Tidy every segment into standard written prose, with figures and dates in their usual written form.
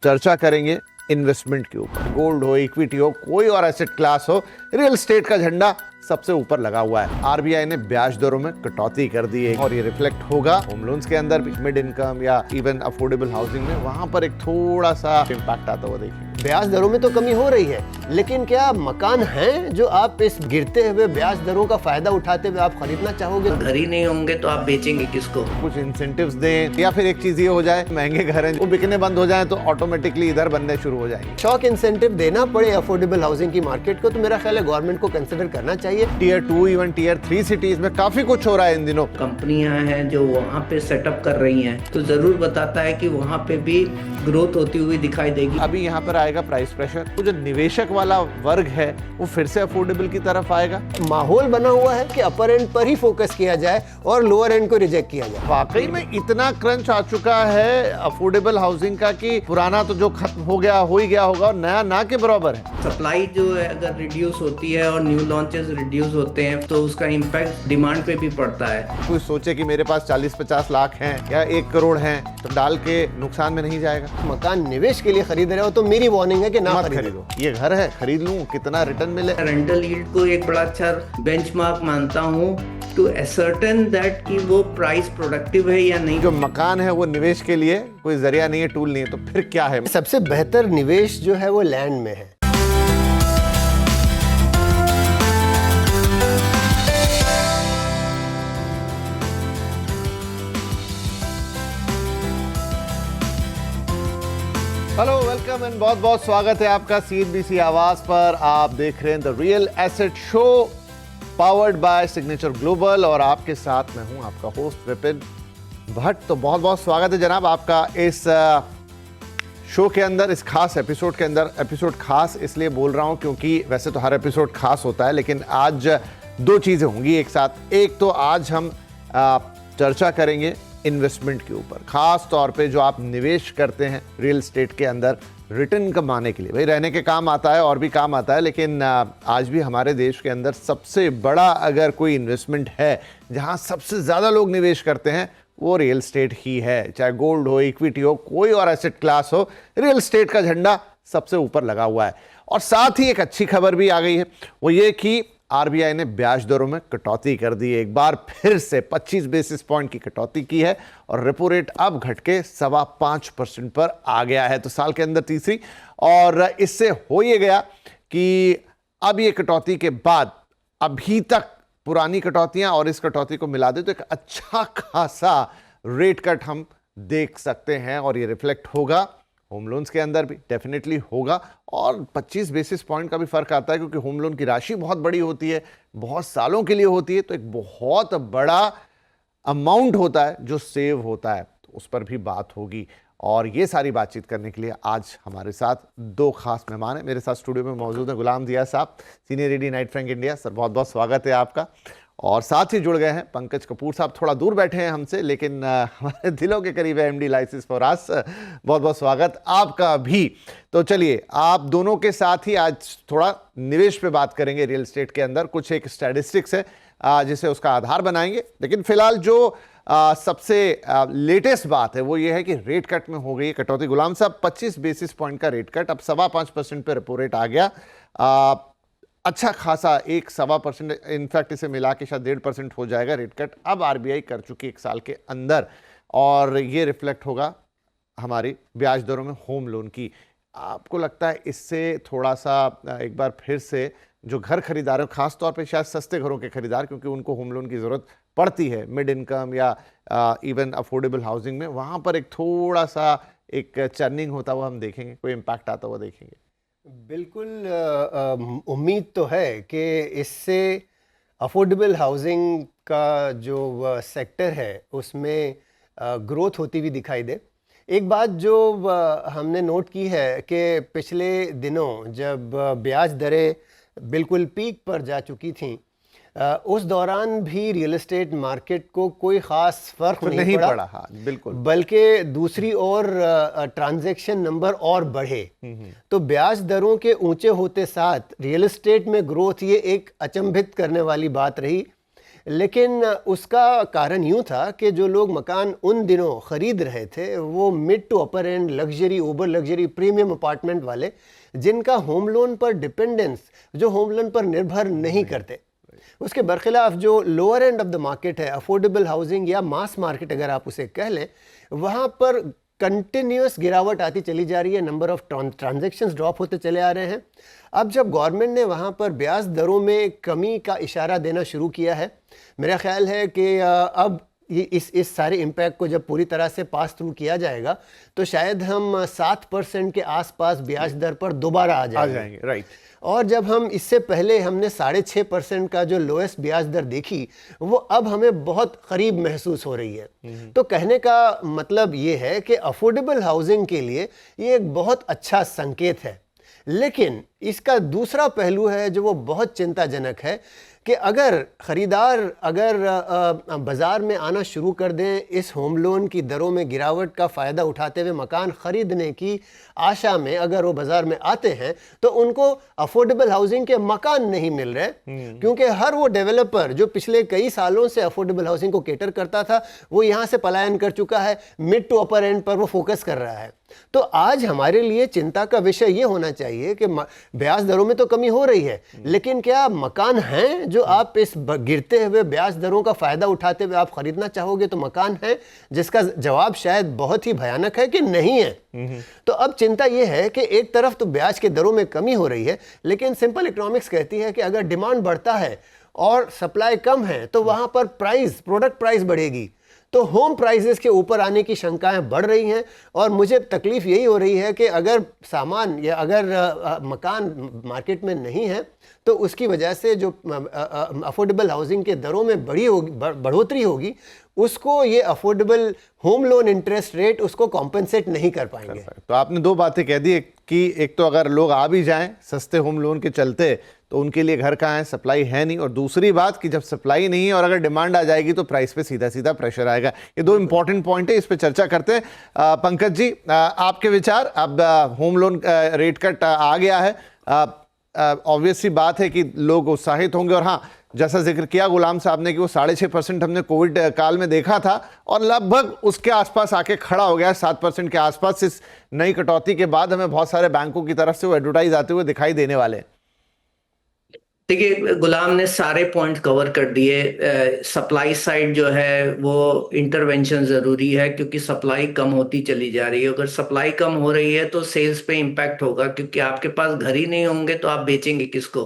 चर्चा करेंगे इन्वेस्टमेंट के ऊपर। गोल्ड हो, इक्विटी हो, कोई और एसेट क्लास हो, रियल एस्टेट का झंडा सबसे ऊपर लगा हुआ है। आरबीआई ने ब्याज दरों में कटौती कर दी है और ये रिफ्लेक्ट होगा होम लोन्स के अंदर भी। मिड इनकम या इवन अफोर्डेबल हाउसिंग में वहां पर एक थोड़ा सा इम्पैक्ट आता हुआ देखेंगे। ब्याज दरों में तो कमी हो रही है, लेकिन क्या मकान हैं जो आप इस गिरते हुए ब्याज दरों का फायदा उठाते हुए आप खरीदना चाहोगे? घर ही नहीं होंगे तो आप बेचेंगे किसको? कुछ इंसेंटिव्स दें या फिर एक चीज ये हो जाए, महंगे घर हैं वो बिकने बंद हो जाए तो ऑटोमेटिकली इधर बनने शुरू हो जाएंगे। शॉक इंसेंटिव देना पड़े अफोर्डेबल हाउसिंग की मार्केट को, तो मेरा ख्याल है गवर्नमेंट को कंसिडर करना चाहिए। टियर 2 इवन टियर 3 सिटीज में काफी कुछ हो रहा है इन दिनों। कंपनियां हैं जो वहाँ पे सेटअप कर रही हैं, तो जरूर बताता है कि वहाँ पे भी ग्रोथ होती हुई दिखाई देगी। अभी यहाँ पर आएगा प्राइस प्रेशर, तो जो निवेशक वाला वर्ग है वो फिर से अफोर्डेबल की तरफ आएगा। माहौल बना हुआ है कि अपर एंड पर ही फोकस किया जाए और लोअर एंड को रिजेक्ट किया जाए। वाकई में इतना क्रंच आ चुका है अफोर्डेबल हाउसिंग का कि पुराना तो जो खत्म हो गया हो ही गया होगा और नया ना के बराबर है। सप्लाई जो है अगर रिड्यूस होती है और न्यू लॉन्चेस रिड्यूस होते हैं तो उसका इम्पैक्ट डिमांड पे भी पड़ता है। कोई सोचे कि मेरे पास 40-50 लाख हैं या 1 करोड़ हैं तो डाल के नुकसान में नहीं जाएगा। मकान निवेश के लिए खरीद रहे हो तो मेरी वार्निंग है कि ना खरीदो। ये घर है, खरीद लूं, कितना रिटर्न मिले। रेंटल यील्ड को एक बड़ा अच्छा बेंचमार्क मानता हूँ टू असर्टेन दैट कि वो प्राइस प्रोडक्टिव है या नहीं। जो मकान है वो निवेश के लिए कोई जरिया नहीं है, टूल नहीं है, तो फिर क्या है? सबसे बेहतर निवेश जो है वो लैंड में है। हेलो, वेलकम एंड बहुत बहुत स्वागत है आपका सीएनबीसी आवाज पर। आप देख रहे हैं the real asset show powered by signature global और आपके साथ मैं हूं आपका होस्ट विपिन भट्ट। तो बहुत बहुत स्वागत है जनाब आपका इस शो के अंदर, इस खास एपिसोड के अंदर। एपिसोड खास इसलिए बोल रहा हूं क्योंकि वैसे तो हर एपिसोड खास होता है, लेकिन आज 2 चीजें होंगी एक साथ। एक तो आज हम चर्चा करेंगे इन्वेस्टमेंट के ऊपर, खास तौर पे जो आप निवेश करते हैं रियल एस्टेट के अंदर रिटर्न कमाने के लिए। भाई रहने के काम आता है और भी काम आता है, लेकिन आज भी हमारे देश के अंदर सबसे बड़ा अगर कोई इन्वेस्टमेंट है जहां सबसे ज़्यादा लोग निवेश करते हैं वो रियल एस्टेट ही है। चाहे गोल्ड हो, इक्विटी हो, कोई और एसेट क्लास हो, रियल एस्टेट का झंडा सबसे ऊपर लगा हुआ है। और साथ ही एक अच्छी खबर भी आ गई है, वो ये कि आरबीआई ने ब्याज दरों में कटौती कर दी है। एक बार फिर से 25 बेसिस पॉइंट की कटौती की है और रेपो रेट अब घट के 5.25% पर आ गया है, तो साल के अंदर तीसरी। और इससे हो ये गया कि अब ये कटौती के बाद अभी तक पुरानी कटौतियां और इस कटौती को मिला दे तो एक अच्छा खासा रेट कट हम देख सकते हैं और ये रिफ्लेक्ट होगा होम लोन्स के अंदर भी, डेफिनेटली होगा। और 25 बेसिस पॉइंट का भी फर्क आता है क्योंकि होम लोन की राशि बहुत बड़ी होती है, बहुत सालों के लिए होती है, तो एक बहुत बड़ा अमाउंट होता है जो सेव होता है, तो उस पर भी बात होगी। और ये सारी बातचीत करने के लिए आज हमारे साथ 2 खास मेहमान हैं। मेरे साथ स्टूडियो में मौजूद है गुलाम दिया साहब, senior ED Knight Frank India. Sir बहुत बहुत स्वागत है आपका। और साथ ही जुड़ गए हैं पंकज कपूर साहब, थोड़ा दूर बैठे हैं हमसे लेकिन हमारे दिलों के करीब है, एमडी लाइसेंस फॉर अस। बहुत बहुत स्वागत आपका भी। तो चलिए आप दोनों के साथ ही आज थोड़ा निवेश पे बात करेंगे रियल एस्टेट के अंदर। कुछ एक स्टैटिस्टिक्स है जिसे उसका आधार बनाएंगे, लेकिन फिलहाल जो सबसे लेटेस्ट बात है वो ये है कि रेट कट में हो गई कटौती। गुलाम साहब 25 बेसिस पॉइंट का रेट कट, अब 5.25% पे रेपो रेट आ गया। अच्छा खासा 1-1.25%, इनफैक्ट इसे मिला के शायद 1.5% हो जाएगा रेट कट अब आरबीआई कर चुकी 1 साल के अंदर। और ये रिफ्लेक्ट होगा हमारी ब्याज दरों में होम लोन की। आपको लगता है इससे थोड़ा सा एक बार फिर से जो घर खरीदार हैं, खास तौर पे शायद सस्ते घरों के खरीदार, क्योंकि उनको होम लोन की ज़रूरत पड़ती है मिड इनकम या इवन अफोर्डेबल हाउसिंग में, वहाँ पर एक थोड़ा सा एक चर्निंग होता हुआ हम देखेंगे, कोई इम्पैक्ट आता हुआ देखेंगे? बिल्कुल उम्मीद तो है कि इससे अफोर्डेबल हाउसिंग का जो सेक्टर है उसमें ग्रोथ होती हुई दिखाई दे। एक बात जो हमने नोट की है कि पिछले दिनों जब ब्याज दरें बिल्कुल पीक पर जा चुकी थीं, उस दौरान भी रियल एस्टेट मार्केट को कोई ख़ास फ़र्क नहीं पड़ा। हाँ, बिल्कुल। बल्कि दूसरी ओर ट्रांजैक्शन नंबर और बढ़े। तो ब्याज दरों के ऊंचे होते साथ रियल एस्टेट में ग्रोथ, ये एक अचंभित करने वाली बात रही। लेकिन उसका कारण यूं था कि जो लोग मकान उन दिनों ख़रीद रहे थे वो mid to upper end luxury, over luxury, premium apartment वाले, जिनका होम लोन पर डिपेंडेंस, जो होम लोन पर निर्भर नहीं करते। उसके बरखिलाफ जो lower end of the market है, अफोर्डेबल हाउसिंग या मास मार्केट अगर आप उसे कह लें, वहाँ पर कंटिन्यूस गिरावट आती चली जा रही है, नंबर ऑफ ट्रांजैक्शंस ड्रॉप होते चले आ रहे हैं। अब जब गवर्नमेंट ने वहाँ पर ब्याज दरों में कमी का इशारा देना शुरू किया है, मेरा ख्याल है कि अब ये इस सारे इम्पैक्ट को जब पूरी तरह से पास थ्रू किया जाएगा तो शायद हम 7% के आसपास ब्याज दर पर दोबारा आ जाएंगे। राइट। और जब हम इससे पहले हमने 6.5% का जो लोएस्ट ब्याज दर देखी, वो अब हमें बहुत करीब महसूस हो रही है। तो कहने का मतलब ये है कि अफोर्डेबल हाउसिंग के लिए ये एक बहुत अच्छा संकेत है। लेकिन इसका दूसरा पहलू है जो वो बहुत चिंताजनक है कि अगर ख़रीदार बाज़ार में आना शुरू कर दें, इस होम लोन की दरों में गिरावट का फ़ायदा उठाते हुए मकान ख़रीदने की आशा में अगर वो बाज़ार में आते हैं, तो उनको अफोर्डेबल हाउसिंग के मकान नहीं मिल रहे, क्योंकि हर वो डेवलपर जो पिछले कई सालों से अफोर्डेबल हाउसिंग को केटर करता था, वो यहाँ से पलायन कर चुका है, मिड टू अपर एंड पर वो फोकस कर रहा है। तो आज हमारे लिए चिंता का विषय ये होना चाहिए कि ब्याज दरों में तो कमी हो रही है, लेकिन क्या मकान हैं जो आप इस गिरते हुए ब्याज दरों का फायदा उठाते हुए आप खरीदना चाहोगे? तो मकान है, जिसका जवाब शायद बहुत ही भयानक है कि नहीं है। तो अब चिंता यह है कि एक तरफ तो ब्याज के दरों में कमी हो रही है, लेकिन सिंपल इकोनॉमिक्स कहती है कि अगर डिमांड बढ़ता है और सप्लाई कम है तो वहां पर प्रोडक्ट प्राइस बढ़ेगी, तो होम प्राइसेस के ऊपर आने की शंकाएं बढ़ रही हैं। और मुझे तकलीफ यही हो रही है कि अगर सामान या अगर मकान मार्केट में नहीं है तो उसकी वजह से जो अफोर्डेबल हाउसिंग के दरों में बढ़ोतरी होगी, उसको ये affordable home loan interest rate उसको कॉम्पेंसेट नहीं कर पाएंगे। तो आपने दो बातें कह दी कि एक तो अगर लोग आ भी जाएं सस्ते होम लोन के चलते तो उनके लिए घर कहाँ है, सप्लाई है नहीं, और दूसरी बात कि जब सप्लाई नहीं है और अगर डिमांड आ जाएगी तो प्राइस पे सीधा सीधा प्रेशर आएगा। ये दो इंपॉर्टेंट पॉइंट है, इस पे चर्चा करते हैं। पंकज जी, आपके विचार। अब होम लोन रेट कट आ गया है, ऑब्वियस सी बात है कि लोग उत्साहित होंगे, और हाँ, जैसा जिक्र किया गुलाम साहब ने कि वो 6.5% हमने कोविड काल में देखा था और लगभग उसके आसपास आके खड़ा हो गया 7% के आसपास। इस नई कटौती के बाद हमें बहुत सारे बैंकों की तरफ से वो एडवर्टाइज आते हुए दिखाई देने वाले हैं। देखिए, गुलाम ने सारे पॉइंट कवर कर दिए। सप्लाई साइड जो है वो इंटरवेंशन जरूरी है, क्योंकि सप्लाई कम होती चली जा रही है। अगर सप्लाई कम हो रही है तो सेल्स पे इम्पैक्ट होगा, क्योंकि आपके पास घर ही नहीं होंगे तो आप बेचेंगे किसको।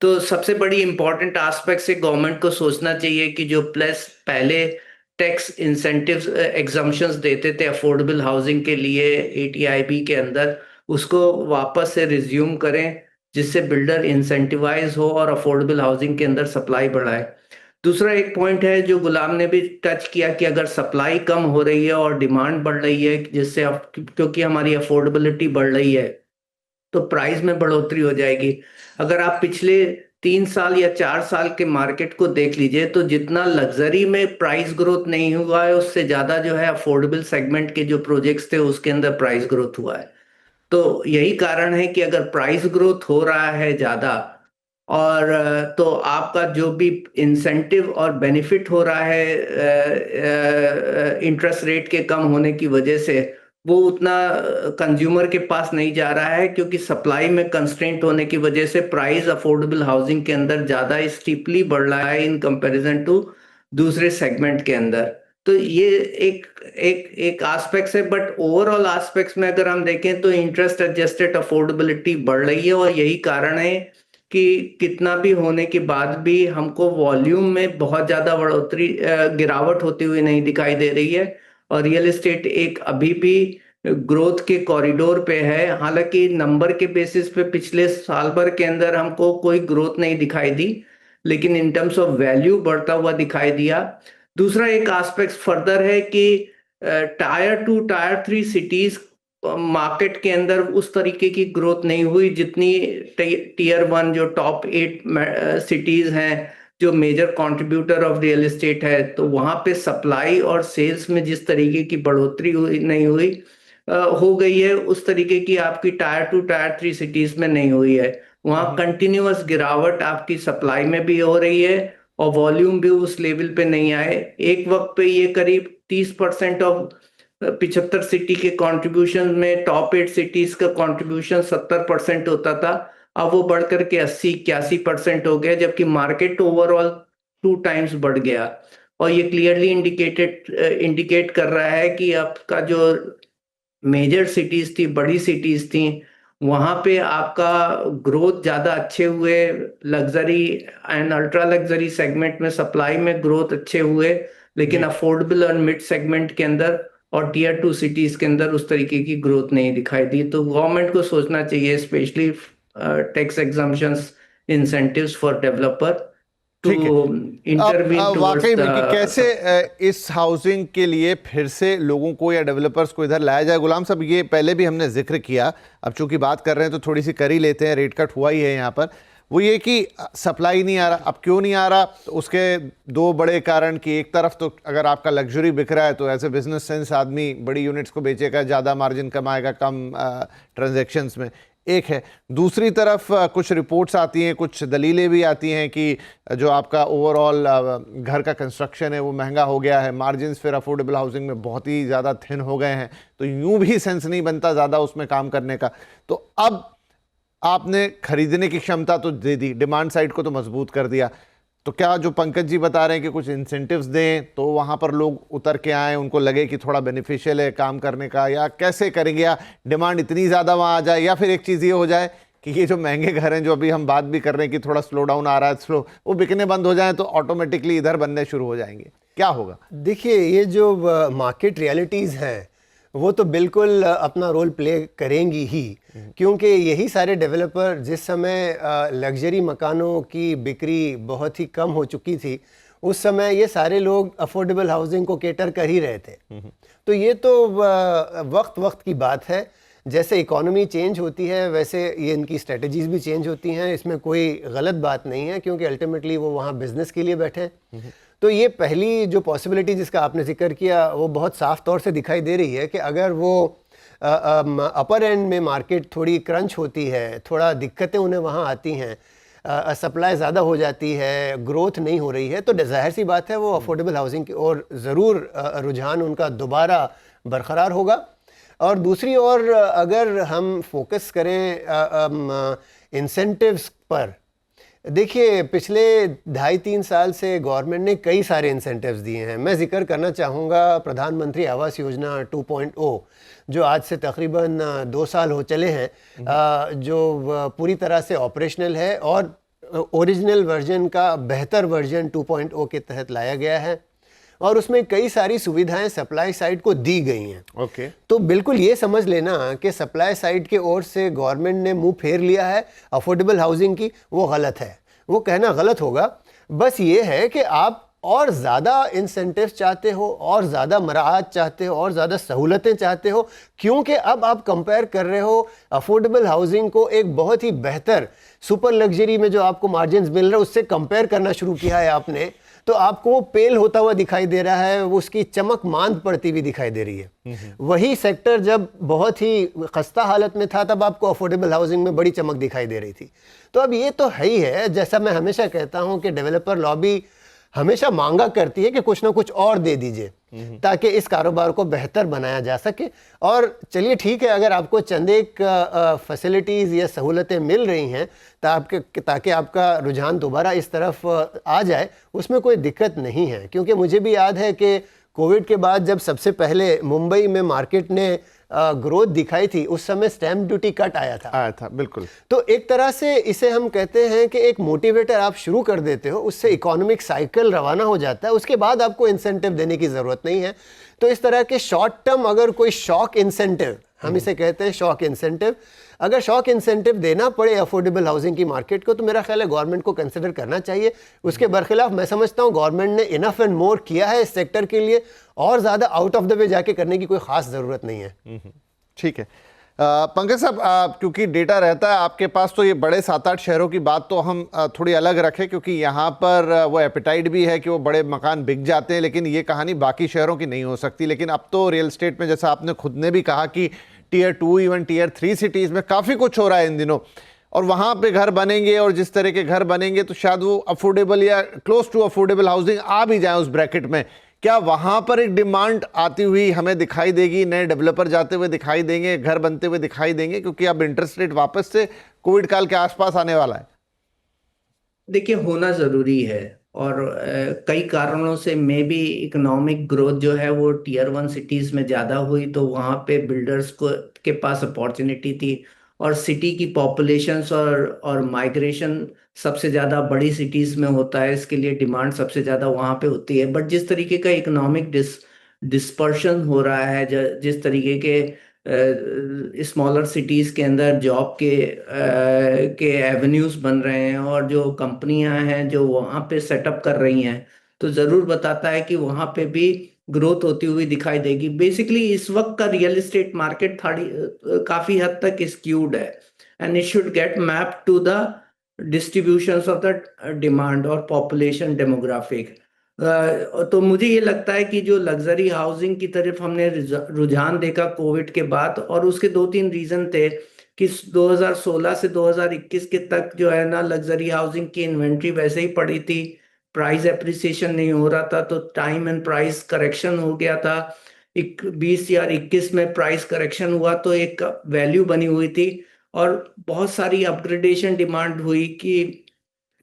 तो सबसे बड़ी इंपॉर्टेंट एस्पेक्ट से गवर्नमेंट को सोचना चाहिए कि जो प्लस पहले टैक्स इंसेंटिव्स एग्जम्पशंस देते थे अफोर्डेबल हाउसिंग के लिए ATIB के अंदर, उसको वापस से रिज्यूम करें, जिससे बिल्डर इंसेंटिवाइज हो और अफोर्डेबल हाउसिंग के अंदर सप्लाई बढ़ाए। दूसरा एक पॉइंट है जो गुलाम ने भी टच किया कि अगर सप्लाई कम हो रही है और डिमांड बढ़ रही है, जिससे क्योंकि हमारी अफोर्डेबिलिटी बढ़ रही है, तो प्राइस में बढ़ोतरी हो जाएगी। अगर आप पिछले 3 साल या 4 साल के मार्केट को देख लीजिए, तो जितना लग्जरी में प्राइस ग्रोथ नहीं हुआ है, उससे ज्यादा जो है अफोर्डेबल सेगमेंट के जो प्रोजेक्ट्स थे उसके अंदर प्राइस ग्रोथ हुआ है। तो यही कारण है कि अगर प्राइस ग्रोथ हो रहा है ज्यादा, और तो आपका जो भी इंसेंटिव और बेनिफिट हो रहा है इंटरेस्ट रेट के कम होने की वजह से, वो उतना कंज्यूमर के पास नहीं जा रहा है, क्योंकि सप्लाई में कंस्ट्रेंट होने की वजह से प्राइस अफोर्डेबल हाउसिंग के अंदर ज्यादा स्टीपली बढ़ रहा है इन कंपैरिजन टू दूसरे सेगमेंट के अंदर। तो ये एक एस्पेक्ट्स है, बट ओवरऑल एस्पेक्ट्स में अगर हम देखें तो इंटरेस्ट एडजस्टेड अफोर्डेबिलिटी बढ़ रही है, और यही कारण है कि कितना भी होने के बाद भी हमको वॉल्यूम में बहुत ज्यादा गिरावट होती हुई नहीं दिखाई दे रही है, और रियल एस्टेट एक अभी भी ग्रोथ के कॉरिडोर पे है। हालांकि नंबर के बेसिस पे पिछले साल भर के अंदर हमको कोई ग्रोथ नहीं दिखाई दी, लेकिन इन टर्म्स ऑफ वैल्यू बढ़ता हुआ दिखाई दिया। दूसरा एक एस्पेक्ट फर्दर है कि टायर 2 टायर 3 सिटीज मार्केट के अंदर उस तरीके की ग्रोथ नहीं हुई जितनी टीयर 1 जो टॉप 8 सिटीज हैं, जो major contributor of real estate है, तो वहां पे सप्लाई और सेल्स में जिस तरीके की बढ़ोतरी नहीं हुई हो गई है, उस तरीके की आपकी टायर 2 टायर 3 सिटीज में नहीं हुई है। वहां कंटिन्यूअस गिरावट आपकी सप्लाई में भी हो रही है और वॉल्यूम भी उस लेवल पे नहीं आए। एक वक्त पे ये करीब 30% ऑफ 75 सिटी के कंट्रीब्यूशन में टॉप 8 सिटीज का कंट्रीब्यूशन 70% होता था, अब वो बढ़कर के 80-81% हो गया, जबकि मार्केट ओवरऑल 2 टाइम्स बढ़ गया। और ये क्लियरली इंडिकेट कर रहा है कि आपका जो मेजर सिटीज थी, बड़ी सिटीज थी, वहां पे आपका ग्रोथ ज्यादा अच्छे हुए। Luxury and ultra luxury segment में सप्लाई में ग्रोथ अच्छे हुए, लेकिन अफोर्डेबल और मिड सेगमेंट के अंदर और टीयर 2 सिटीज के अंदर उस तरीके की ग्रोथ नहीं दिखाई दी। तो गवर्नमेंट को सोचना चाहिए, specially tax exemptions, incentives for developer to ठीक है। इंटरवीन अब टुवर्ड्स वाकई में कि द। कैसे इस हाउसिंग के लिए फिर से लोगों को या डेवलपर्स को इधर लाया जाए। गुलाम साहब, ये पहले भी हमने जिक्र किया, अब चूंकि बात कर रहे हैं तो थोड़ी सी कर ही लेते हैं, रेट कट हुआ ही है यहाँ पर। वो ये कि सप्लाई नहीं आ रहा। अब क्यों नहीं आ रहा, तो उसके दो बड़े कारण कि एक तरफ तो अगर आपका लग्जरी बिक रहा है तो ऐसे बिजनेस सेंस आदमी बड़ी यूनिट्स को बेचेगा, ज़्यादा मार्जिन कमाएगा कम ट्रांजैक्शंस में, एक है। दूसरी तरफ कुछ रिपोर्ट्स आती हैं, कुछ दलीलें भी आती हैं कि जो आपका ओवरऑल घर का कंस्ट्रक्शन है वो महंगा हो गया है, मार्जिन्स फिर अफोर्डेबल हाउसिंग में बहुत ही ज़्यादा थिन हो गए हैं, तो यूं भी सेंस नहीं बनता ज़्यादा उसमें काम करने का। तो अब आपने खरीदने की क्षमता तो दे दी, डिमांड साइड को तो मजबूत कर दिया, तो क्या जो पंकज जी बता रहे हैं कि कुछ इंसेंटिव्स दें तो वहाँ पर लोग उतर के आएँ, उनको लगे कि थोड़ा बेनिफिशियल है काम करने का, या कैसे करेंगे, या डिमांड इतनी ज़्यादा वहाँ आ जाए, या फिर एक चीज़ ये हो जाए कि ये जो महंगे घर हैं जो अभी हम बात भी कर रहे हैं कि थोड़ा स्लो डाउन आ रहा है, स्लो, वो बिकने बंद हो जाएं तो ऑटोमेटिकली इधर बनने शुरू हो जाएंगे, क्या होगा? देखिए, ये जो मार्केट रियलिटीज़ हैं वो तो बिल्कुल अपना रोल प्ले करेंगी ही, क्योंकि यही सारे डेवलपर जिस समय लग्जरी मकानों की बिक्री बहुत ही कम हो चुकी थी, उस समय ये सारे लोग अफोर्डेबल हाउसिंग को केटर कर ही रहे थे। तो ये तो वक्त वक्त की बात है, जैसे इकोनॉमी चेंज होती है वैसे ये इनकी स्ट्रेटजीज भी चेंज होती हैं, इसमें कोई गलत बात नहीं है, क्योंकि अल्टीमेटली वो वहाँ बिजनेस के लिए बैठे हैं। तो ये पहली जो पॉसिबिलिटी जिसका आपने जिक्र किया वो बहुत साफ तौर से दिखाई दे रही है कि अगर वो अपर एंड में मार्केट थोड़ी क्रंच होती है, थोड़ा दिक्कतें उन्हें वहाँ आती हैं, सप्लाई ज़्यादा हो जाती है, ग्रोथ नहीं हो रही है, तो जाहिर सी बात है वो अफोर्डेबल हाउसिंग की ओर ज़रूर रुझान उनका दोबारा बरकरार होगा। और दूसरी ओर अगर हम फोकस करें इंसेंटिव्स पर, देखिए पिछले 2.5-3 साल से गवर्नमेंट ने कई सारे इंसेंटिव्स दिए हैं। मैं जिक्र करना चाहूँगा प्रधानमंत्री आवास योजना 2.0 जो आज से तकरीबन 2 साल हो चले हैं, जो पूरी तरह से ऑपरेशनल है और ओरिजिनल वर्जन का बेहतर वर्जन 2.0 के तहत लाया गया है, और उसमें कई सारी सुविधाएं सप्लाई साइड को दी गई हैं। ओके। तो बिल्कुल ये समझ लेना कि सप्लाई साइड के ओर से गवर्नमेंट ने मुंह फेर लिया है अफोर्डेबल हाउसिंग की, वो गलत है, वो कहना गलत होगा। बस ये है कि आप और ज़्यादा इंसेंटिव्स चाहते हो, और ज़्यादा मराहत चाहते हो, और ज़्यादा सहूलतें चाहते हो, क्योंकि अब आप कंपेयर कर रहे हो अफोर्डेबल हाउसिंग को एक बहुत ही बेहतर सुपर लग्जरी में जो आपको मार्जिन्स मिल रहे हैं उससे कंपेयर करना शुरू किया है आपने, तो आपको वो पेल होता हुआ दिखाई दे रहा है, वो उसकी चमक मांद पड़ती हुई दिखाई दे रही है। वही सेक्टर जब बहुत ही खस्ता हालत में था तब आपको अफोर्डेबल हाउसिंग में बड़ी चमक दिखाई दे रही थी। तो अब ये तो है ही है, जैसा मैं हमेशा कहता हूं कि डेवलपर लॉबी हमेशा मांगा करती है कि कुछ ना कुछ और दे दीजिए ताकि इस कारोबार को बेहतर बनाया जा सके। और चलिए ठीक है, अगर आपको चंद एक फैसिलिटीज़ या सहूलतें मिल रही हैं ताकि आपका रुझान दोबारा इस तरफ आ जाए, उसमें कोई दिक्कत नहीं है। क्योंकि मुझे भी याद है कि कोविड के बाद जब सबसे पहले मुंबई में मार्केट ने ग्रोथ दिखाई थी, उस समय स्टैम्प ड्यूटी कट आया था। बिल्कुल। तो एक तरह से इसे हम कहते हैं कि एक मोटिवेटर आप शुरू कर देते हो, उससे इकोनॉमिक साइकिल रवाना हो जाता है, उसके बाद आपको इंसेंटिव देने की ज़रूरत नहीं है। तो इस तरह के शॉर्ट टर्म अगर कोई शॉक इंसेंटिव, हम इसे कहते हैं शॉक इंसेंटिव, अगर शॉक इंसेंटिव देना पड़े अफोर्डेबल हाउसिंग की मार्केट को, तो मेरा ख्याल है गवर्नमेंट को कंसिडर करना चाहिए। उसके बरखिलाफ मैं समझता हूँ गवर्नमेंट ने इनफ एंड मोर किया है इस सेक्टर के लिए, और ज़्यादा आउट ऑफ द वे जाके करने की कोई ख़ास ज़रूरत नहीं है। ठीक है। पंकज साहब, क्योंकि डेटा रहता है आपके पास, तो ये बड़े 7-8 शहरों की बात तो हम थोड़ी अलग रखें, क्योंकि यहाँ पर वो एपिटाइट भी है कि वो बड़े मकान बिक जाते हैं, लेकिन ये कहानी बाकी शहरों की नहीं हो सकती। लेकिन अब तो रियल एस्टेट में, जैसा आपने खुद ने भी कहा कि टीयर 2 इवन टीयर 3 सिटीज़ में काफ़ी कुछ हो रहा है इन दिनों, और वहाँ पे घर बनेंगे और जिस तरह के घर बनेंगे तो शायद वो अफोर्डेबल या क्लोज टू अफोर्डेबल हाउसिंग आ भी जाए उस ब्रैकेट में। क्या वहाँ पर एक डिमांड आती हुई हमें दिखाई देगी, नए डेवलपर जाते हुए दिखाई देंगे, घर बनते हुए दिखाई देंगे, क्योंकि अब इंटरेस्ट रेट वापस से कोविड काल के आसपास आने वाला है? देखिए, होना जरूरी है। और कई कारणों से मे बी इकोनॉमिक ग्रोथ जो है वो टीयर 1 सिटीज में ज्यादा हुई, तो वहाँ पे बिल्डर्स को के पास अपॉर्चुनिटी थी। और सिटी की पॉपुलेशंस और माइग्रेशन सबसे ज्यादा बड़ी सिटीज में होता है, इसके लिए डिमांड सबसे ज्यादा वहाँ पे होती है। बट जिस तरीके का इकोनॉमिक डिस्पर्शन हो रहा है, जिस तरीके के स्मॉलर सिटीज के अंदर जॉब के एवेन्यूज बन रहे हैं और जो कंपनियां हैं जो वहाँ पे सेटअप कर रही हैं, तो जरूर बताता है कि वहाँ पे भी ग्रोथ होती हुई दिखाई देगी। बेसिकली इस वक्त का रियल एस्टेट मार्केट काफी हद तक स्क्यूड है, and it should get map to the distributions of the demand और पॉपुलेशन डेमोग्राफिक। तो मुझे ये लगता है कि जो लग्जरी हाउसिंग की तरफ हमने रुझान देखा कोविड के बाद, और उसके 2-3 रीजन थे कि 2016 से 2021 के तक जो है ना, लग्जरी हाउसिंग की इन्वेंट्री वैसे ही पड़ी थी, प्राइस एप्रिसिएशन नहीं हो रहा था, तो टाइम एंड प्राइस करेक्शन हो गया था। 20 या 21 में प्राइस करेक्शन हुआ तो एक वैल्यू बनी हुई थी, और बहुत सारी अपग्रेडेशन डिमांड हुई कि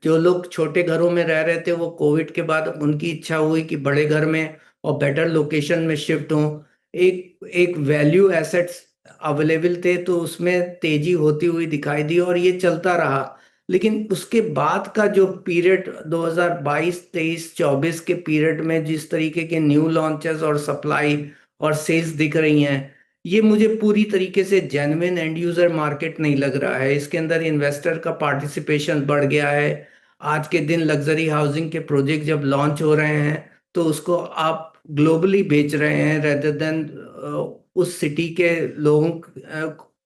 जो लोग छोटे घरों में रह रहे थे वो कोविड के बाद उनकी इच्छा हुई कि बड़े घर में और बेटर लोकेशन में शिफ्ट हों। एक एक वैल्यू एसेट्स अवेलेबल थे, तो उसमें तेजी होती हुई दिखाई दी और ये चलता रहा। लेकिन उसके बाद का जो पीरियड 2022, 23, 24 के पीरियड में जिस तरीके के न्यू लॉन्चेस और सप्लाई और सेल्स दिख रही हैं, ये मुझे पूरी तरीके से जेन्युइन एंड यूजर मार्केट नहीं लग रहा है। इसके अंदर इन्वेस्टर का पार्टिसिपेशन बढ़ गया है। आज के दिन लग्जरी हाउसिंग के प्रोजेक्ट जब लॉन्च हो रहे हैं तो उसको आप ग्लोबली बेच रहे हैं, रेदर देन उस सिटी के लोगों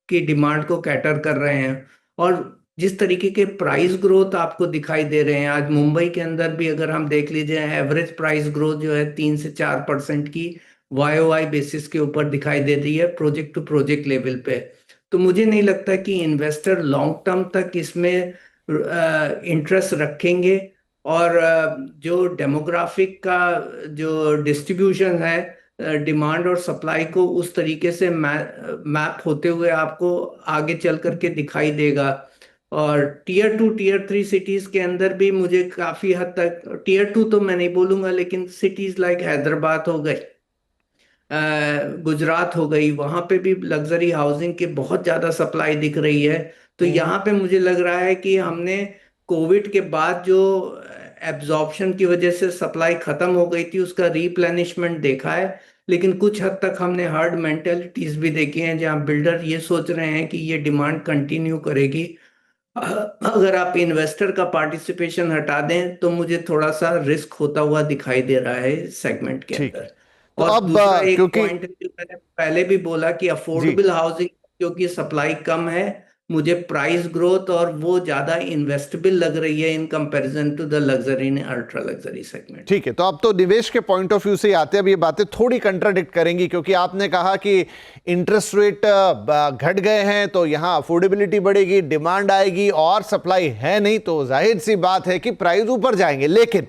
की डिमांड को कैटर कर रहे हैं। और जिस तरीके के प्राइस ग्रोथ आपको दिखाई दे रहे हैं, आज मुंबई के अंदर भी अगर हम देख लीजिए, एवरेज प्राइस ग्रोथ जो है 3 से 4% की YOY बेसिस के ऊपर दिखाई दे रही है प्रोजेक्ट टू प्रोजेक्ट लेवल पे। तो मुझे नहीं लगता कि इन्वेस्टर लॉन्ग टर्म तक इसमें इंटरेस्ट रखेंगे। और जो डेमोग्राफिक का जो डिस्ट्रीब्यूशन है डिमांड और सप्लाई को, उस तरीके से मैप होते हुए आपको आगे चल करके दिखाई देगा। और टीयर 2 टीयर 3 सिटीज के अंदर भी मुझे काफी हद तक, टीयर 2 तो मैं नहीं बोलूंगा, लेकिन सिटीज लाइक हैदराबाद हो गए, गुजरात हो गई, वहां पे भी लग्जरी हाउसिंग की बहुत ज्यादा सप्लाई दिख रही है। तो यहाँ पे मुझे लग रहा है कि हमने कोविड के बाद जो एब्जॉर्प्शन की वजह से सप्लाई खत्म हो गई थी उसका रीप्लेनिशमेंट देखा है। लेकिन कुछ हद तक हमने हर्ड मेंटेलिटीज भी देखी हैं जहाँ बिल्डर ये सोच रहे हैं कि ये डिमांड कंटिन्यू करेगी। अगर आप इन्वेस्टर का पार्टिसिपेशन हटा दें तो मुझे थोड़ा सा रिस्क होता हुआ दिखाई दे रहा है सेगमेंट के ठीक है। अंदर। तो और अब दूसरा एक क्योंकि पॉइंट जो मैंने पहले भी बोला कि जी, अफोर्डेबल हाउसिंग, क्योंकि सप्लाई कम है, मुझे प्राइस ग्रोथ और वो ज्यादा इन्वेस्टेबल लग रही है in comparison to the luxury and ultra luxury segment. ठीक है। तो अब तो निवेश के पॉइंट ऑफ व्यू से ही आते हैं। अब ये बातें थोड़ी कंट्राडिक्ट करेंगी, क्योंकि आपने कहा कि इंटरेस्ट रेट घट गए हैं तो यहां अफोर्डेबिलिटी बढ़ेगी, डिमांड आएगी, और सप्लाई है नहीं तो जाहिर सी बात है कि प्राइस ऊपर जाएंगे। लेकिन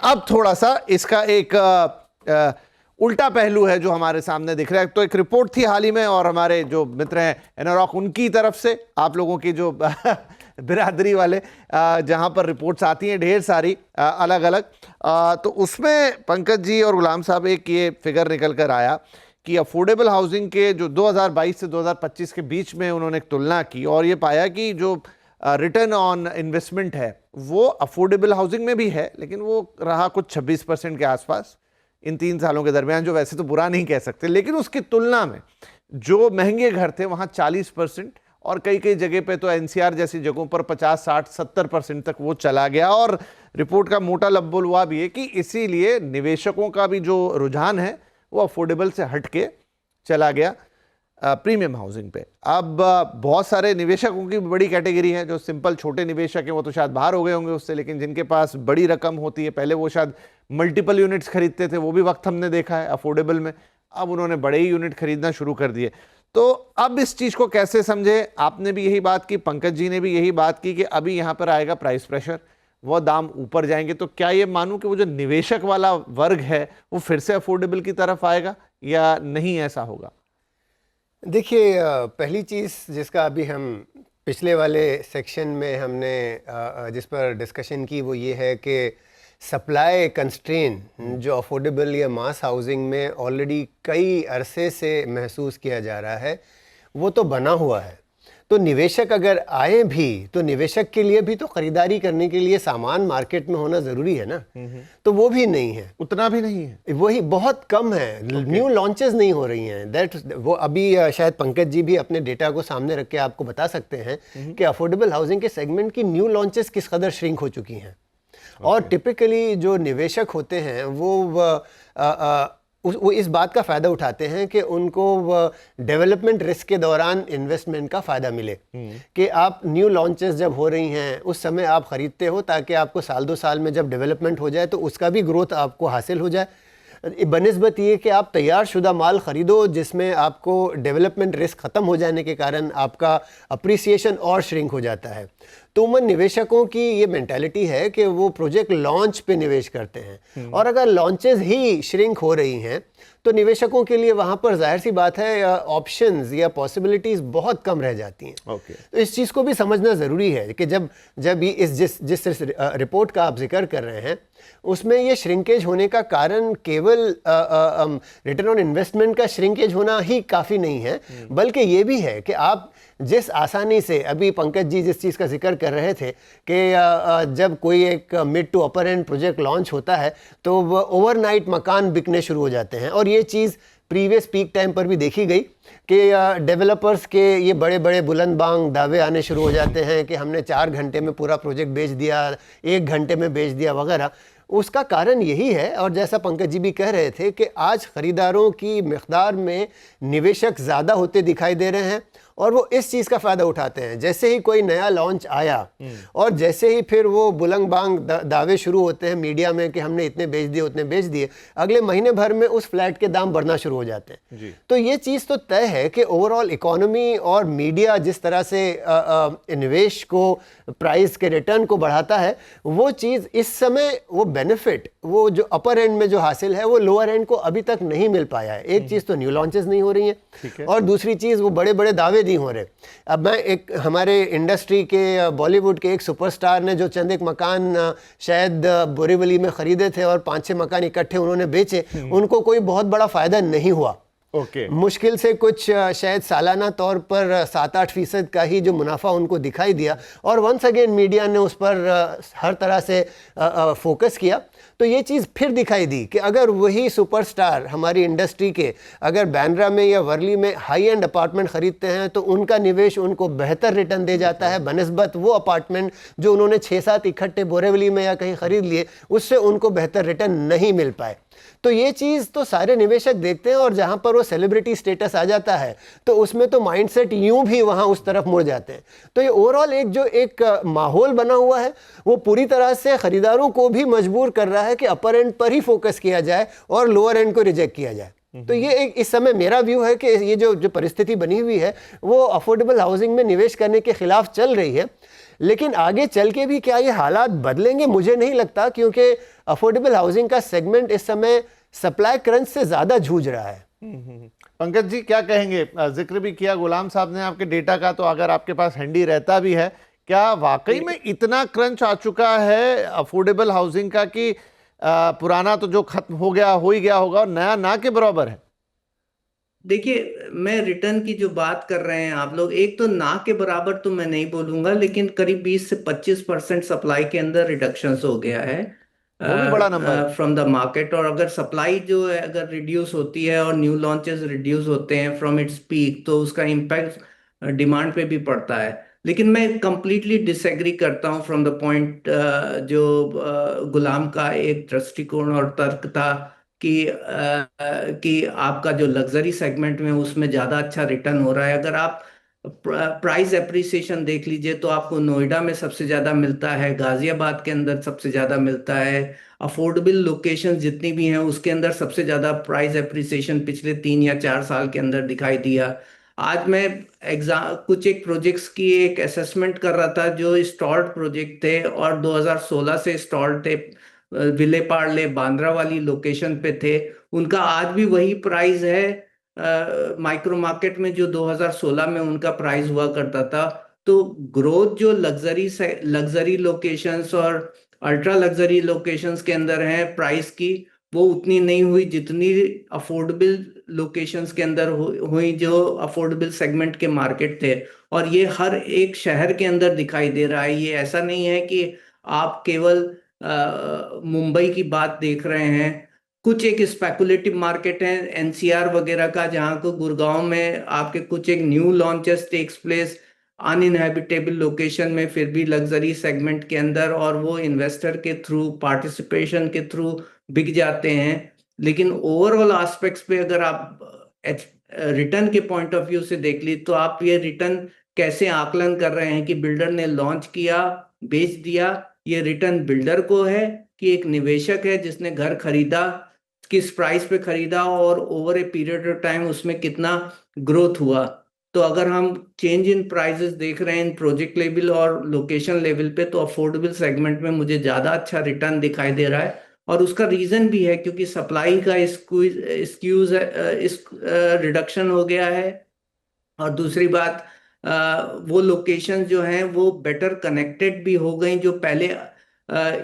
अब थोड़ा सा इसका एक उल्टा पहलू है जो हमारे सामने दिख रहा है। तो एक रिपोर्ट थी हाल ही में, और हमारे जो मित्र हैं एनरॉक, उनकी तरफ से आप लोगों की जो बिरादरी वाले जहां पर रिपोर्ट्स आती हैं ढेर सारी अलग अलग, तो उसमें पंकज जी और गुलाम साहब एक ये फिगर निकल कर आया कि अफोर्डेबल हाउसिंग के जो 2022 से 2025 के बीच में उन्होंने एक तुलना की, और ये पाया कि जो रिटर्न ऑन इन्वेस्टमेंट है वो अफोर्डेबल हाउसिंग में भी है, लेकिन वो रहा कुछ 26% के आसपास इन 3 सालों के दरमियान, जो वैसे तो बुरा नहीं कह सकते। लेकिन उसकी तुलना में जो महंगे घर थे वहां 40%, और कई कई जगह पे तो एनसीआर जैसी जगहों पर 50, 60, 70% तक वो चला गया। और रिपोर्ट का मोटा लब्बुल हुआ भी है कि इसीलिए निवेशकों का भी जो रुझान है वो अफोर्डेबल से हटके चला गया प्रीमियम हाउसिंग पे। अब बहुत सारे निवेशकों की बड़ी कैटेगरी है, जो सिंपल छोटे निवेशक हैं वो तो शायद बाहर हो गए होंगे उससे, लेकिन जिनके पास बड़ी रकम होती है, पहले वो शायद मल्टीपल यूनिट्स खरीदते थे, वो भी वक्त हमने देखा है अफोर्डेबल में, अब उन्होंने बड़े ही यूनिट खरीदना शुरू कर दिए। तो अब इस चीज को कैसे समझे? आपने भी यही बात की, पंकज जी ने भी यही बात की कि अभी यहां पर आएगा प्राइस प्रेशर, वो दाम ऊपर जाएंगे। तो क्या ये मानूं कि वो जो निवेशक वाला वर्ग है वो फिर से अफोर्डेबल की तरफ आएगा या नहीं, ऐसा होगा? देखिए, पहली चीज़ जिसका अभी हम पिछले वाले सेक्शन में हमने जिस पर डिस्कशन की वो ये है कि सप्लाई कंस्ट्रेन जो अफोर्डेबल या मास हाउसिंग में ऑलरेडी कई अरसे से महसूस किया जा रहा है, वो तो बना हुआ है। तो निवेशक अगर आए भी तो निवेशक के लिए भी तो खरीदारी करने के लिए सामान मार्केट में होना ज़रूरी है ना। तो वो भी नहीं है, उतना भी नहीं है, वही बहुत कम है। न्यू लॉन्चेस नहीं हो रही हैं। दैट वो अभी शायद पंकज जी भी अपने डेटा को सामने रख के आपको बता सकते हैं कि अफोर्डेबल हाउसिंग के सेगमेंट की न्यू लॉन्चेस किस कदर श्रिंक हो चुकी हैं। और टिपिकली जो निवेशक होते हैं वो इस बात का फ़ायदा उठाते हैं कि उनको डेवलपमेंट रिस्क के दौरान इन्वेस्टमेंट का फ़ायदा मिले, कि आप न्यू लॉन्चेस जब हो रही हैं उस समय आप ख़रीदते हो ताकि आपको साल 2 साल में जब डेवलपमेंट हो जाए तो उसका भी ग्रोथ आपको हासिल हो जाए, बनिस्बत ये कि आप तैयार शुदा माल ख़रीदो जिसमें आपको डेवलपमेंट रिस्क ख़त्म हो जाने के कारण आपका अप्रिसिएशन और श्रिंक हो जाता है। तो उमन निवेशकों की ये मेंटालिटी है कि वो प्रोजेक्ट लॉन्च पे निवेश करते हैं, और अगर लॉन्चेस ही श्रिंक हो रही हैं तो निवेशकों के लिए वहाँ पर जाहिर सी बात है ऑप्शंस या पॉसिबिलिटीज़ बहुत कम रह जाती हैं। तो इस चीज़ को भी समझना ज़रूरी है कि जब ये जिस रिपोर्ट का आप जिक्र कर रहे हैं उसमें ये श्रिंकेज होने का कारण केवल रिटर्न ऑन इन्वेस्टमेंट का श्रिंकेज होना ही काफ़ी नहीं है, बल्कि ये भी है कि आप जिस आसानी से, अभी पंकज जी जिस चीज़ का जिक्र कर रहे थे कि जब कोई एक mid to upper end project launch होता है तो ओवरनाइट मकान बिकने शुरू हो जाते हैं। और ये चीज़ प्रीवियस पीक टाइम पर भी देखी गई कि डेवलपर्स के ये बड़े बड़े बुलंद बांग दावे आने शुरू हो जाते हैं कि हमने 4 घंटे में पूरा प्रोजेक्ट बेच दिया, 1 घंटे में बेच दिया वगैरह। उसका कारण यही है, और जैसा पंकज जी भी कह रहे थे, कि आज ख़रीदारों की मिक़दार में निवेशक ज़्यादा होते दिखाई दे रहे हैं और वो इस चीज़ का फ़ायदा उठाते हैं। जैसे ही कोई नया लॉन्च आया और जैसे ही फिर वो बुलंद बांग दावे शुरू होते हैं मीडिया में कि हमने इतने बेच दिए उतने बेच दिए, अगले महीने भर में उस फ्लैट के दाम बढ़ना शुरू हो जाते हैं। तो ये चीज़ तो तय है कि ओवरऑल इकोनॉमी और मीडिया जिस तरह से निवेश को, प्राइस के रिटर्न को बढ़ाता है, वो चीज़ इस समय वो बेनिफिट वो जो अपर एंड में जो हासिल है वो लोअर एंड को अभी तक नहीं मिल पाया है। एक चीज़ तो न्यू लॉन्चेस नहीं हो रही हैं, और दूसरी चीज़ वो बड़े बड़े दावे नहीं हो रहे। अब मैं एक हमारे इंडस्ट्री के बॉलीवुड के एक सुपरस्टार ने जो चंद एक मकान शायद बोरीवली में खरीदे थे और 5-6 मकान इकट्ठे उन्होंने बेचे, उनको कोई बहुत बड़ा फायदा नहीं हुआ। मुश्किल से कुछ शायद सालाना तौर पर 7-8% का ही जो मुनाफा उनको दिखाई दिया, और वंस अगेन मीडिया ने उस पर हर तरह से फोकस किया। तो ये चीज़ फिर दिखाई दी कि अगर वही सुपरस्टार हमारी इंडस्ट्री के अगर बांद्रा में या वर्ली में हाई एंड अपार्टमेंट खरीदते हैं तो उनका निवेश उनको बेहतर रिटर्न दे जाता है बनिस्बत वो अपार्टमेंट जो उन्होंने 6-7 इकट्ठे बोरीवली में या कहीं ख़रीद लिए, उससे उनको बेहतर रिटर्न नहीं मिल पाए। तो ये चीज़ तो सारे निवेशक देखते हैं, और जहाँ पर वो सेलिब्रिटी स्टेटस आ जाता है तो उसमें तो माइंडसेट यूं भी वहाँ उस तरफ मुड़ जाते हैं। तो ये ओवरऑल एक माहौल बना हुआ है वो पूरी तरह से ख़रीदारों को भी मजबूर कर रहा है कि अपर एंड पर ही फोकस किया जाए और लोअर एंड को रिजेक्ट किया जाए। तो ये एक इस समय मेरा व्यू है कि ये जो परिस्थिति बनी हुई है वो अफोर्डेबल हाउसिंग में निवेश करने के खिलाफ चल रही है। लेकिन आगे चल के भी क्या ये हालात बदलेंगे, मुझे नहीं लगता, क्योंकि अफोर्डेबल हाउसिंग का सेगमेंट इस समय सप्लाई क्रंच से ज़्यादा जूझ रहा है। पंकज जी क्या कहेंगे? जिक्र भी किया गुलाम साहब ने आपके डेटा का, तो अगर आपके पास हैंडी रहता भी है, क्या वाकई में इतना क्रंच आ चुका है अफोर्डेबल हाउसिंग का कि पुराना तो जो खत्म हो गया हो ही गया होगा और नया ना के बराबर है? देखिए, मैं रिटर्न की जो बात कर रहे हैं आप लोग, एक तो ना के बराबर तो मैं नहीं बोलूंगा, लेकिन करीब 20 से 25% सप्लाई के अंदर रिडक्शंस हो गया है वो भी बड़ा नंबर फ्रॉम द मार्केट। और अगर सप्लाई जो है अगर रिड्यूस होती है और न्यू लॉन्चेस रिड्यूस होते हैं फ्रॉम इट्स पीक, तो उसका इम्पैक्ट डिमांड पे भी पड़ता है। लेकिन मैं कंप्लीटली डिसएग्री करता हूँ फ्रॉम द पॉइंट जो गुलाम का एक दृष्टिकोण और तर्क था कि आपका जो लग्जरी सेगमेंट में उसमें ज़्यादा अच्छा रिटर्न हो रहा है। अगर आप प्राइस एप्रिसिएशन देख लीजिए तो आपको नोएडा में सबसे ज़्यादा मिलता है, गाजियाबाद के अंदर सबसे ज़्यादा मिलता है, अफोर्डेबल लोकेशन जितनी भी हैं उसके अंदर सबसे ज़्यादा प्राइस एप्रिसिएशन पिछले 3 या 4 साल के अंदर दिखाई दिया। आज मैं कुछ एक प्रोजेक्ट्स की एक असेसमेंट कर रहा था जो स्टॉल्ड प्रोजेक्ट थे और 2016 से स्टॉल्ड थे, विले पार्ले बांद्रा वाली लोकेशन पे थे। उनका आज भी वही प्राइस है माइक्रो मार्केट में जो 2016 में उनका प्राइस हुआ करता था। तो ग्रोथ जो लग्जरी लोकेशंस और अल्ट्रा लग्जरी लोकेशंस के अंदर है प्राइस की, वो उतनी नहीं हुई जितनी अफोर्डेबल लोकेशंस के अंदर हुई जो अफोर्डेबल सेगमेंट के मार्केट थे। और ये हर एक शहर के अंदर दिखाई दे रहा है। ये ऐसा नहीं है कि आप केवल मुंबई की बात देख रहे हैं। कुछ एक स्पेकुलेटिव मार्केट है एनसीआर वगैरह का, जहाँ को गुड़गांव में आपके कुछ एक new launches takes place uninhabitable location में, फिर भी लग्जरी सेगमेंट के अंदर, और वो इन्वेस्टर के थ्रू पार्टिसिपेशन के थ्रू बिक जाते हैं। लेकिन ओवरऑल एस्पेक्ट्स पे अगर आप रिटर्न के पॉइंट ऑफ व्यू से देख ली तो आप ये रिटर्न कैसे आकलन कर रहे हैं कि बिल्डर ने लॉन्च किया, बेच दिया, ये रिटर्न बिल्डर को है कि एक निवेशक है जिसने घर खरीदा, किस प्राइस पे खरीदा और over a period of time उसमें कितना ग्रोथ हुआ। तो अगर हम चेंज इन प्राइसेस देख रहे हैं इन प्रोजेक्ट लेवल और लोकेशन लेवल पे, तो अफोर्डेबल सेगमेंट में मुझे ज्यादा अच्छा रिटर्न दिखाई दे रहा है। और उसका रीजन भी है क्योंकि सप्लाई का स्क्यूज रिडक्शन हो गया है। और दूसरी बात, वो लोकेशन जो हैं वो बेटर कनेक्टेड भी हो गई, जो पहले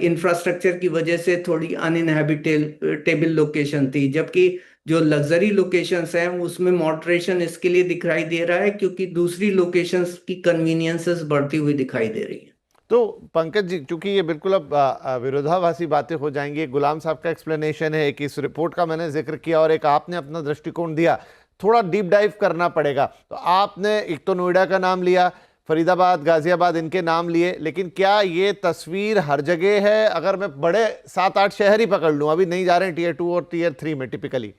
इंफ्रास्ट्रक्चर की वजह से थोड़ी अनइनहेबिटेबल लोकेशन थी। जबकि जो लग्जरी लोकेशंस हैं उसमें मॉडरेशन इसके लिए दिखाई दे रहा है क्योंकि दूसरी लोकेशंस की कन्वीनियंसेस बढ़ती हुई दिखाई दे रही है। तो पंकज जी, चूंकि ये बिल्कुल अब विरोधाभासी बातें हो जाएंगी, गुलाम साहब का एक्सप्लेनेशन है कि इस रिपोर्ट का मैंने जिक्र किया और एक आपने अपना दृष्टिकोण दिया, थोड़ा डीप डाइव करना पड़ेगा। तो आपने एक तो नोएडा का नाम लिया, फरीदाबाद, गाजियाबाद, इनके नाम लिए, लेकिन क्या ये तस्वीर हर जगह है? अगर मैं बड़े 7-8 शहर ही पकड़ लूं, अभी नहीं जा रहे हैं टियर 2 और टियर 3 में टिपिकली,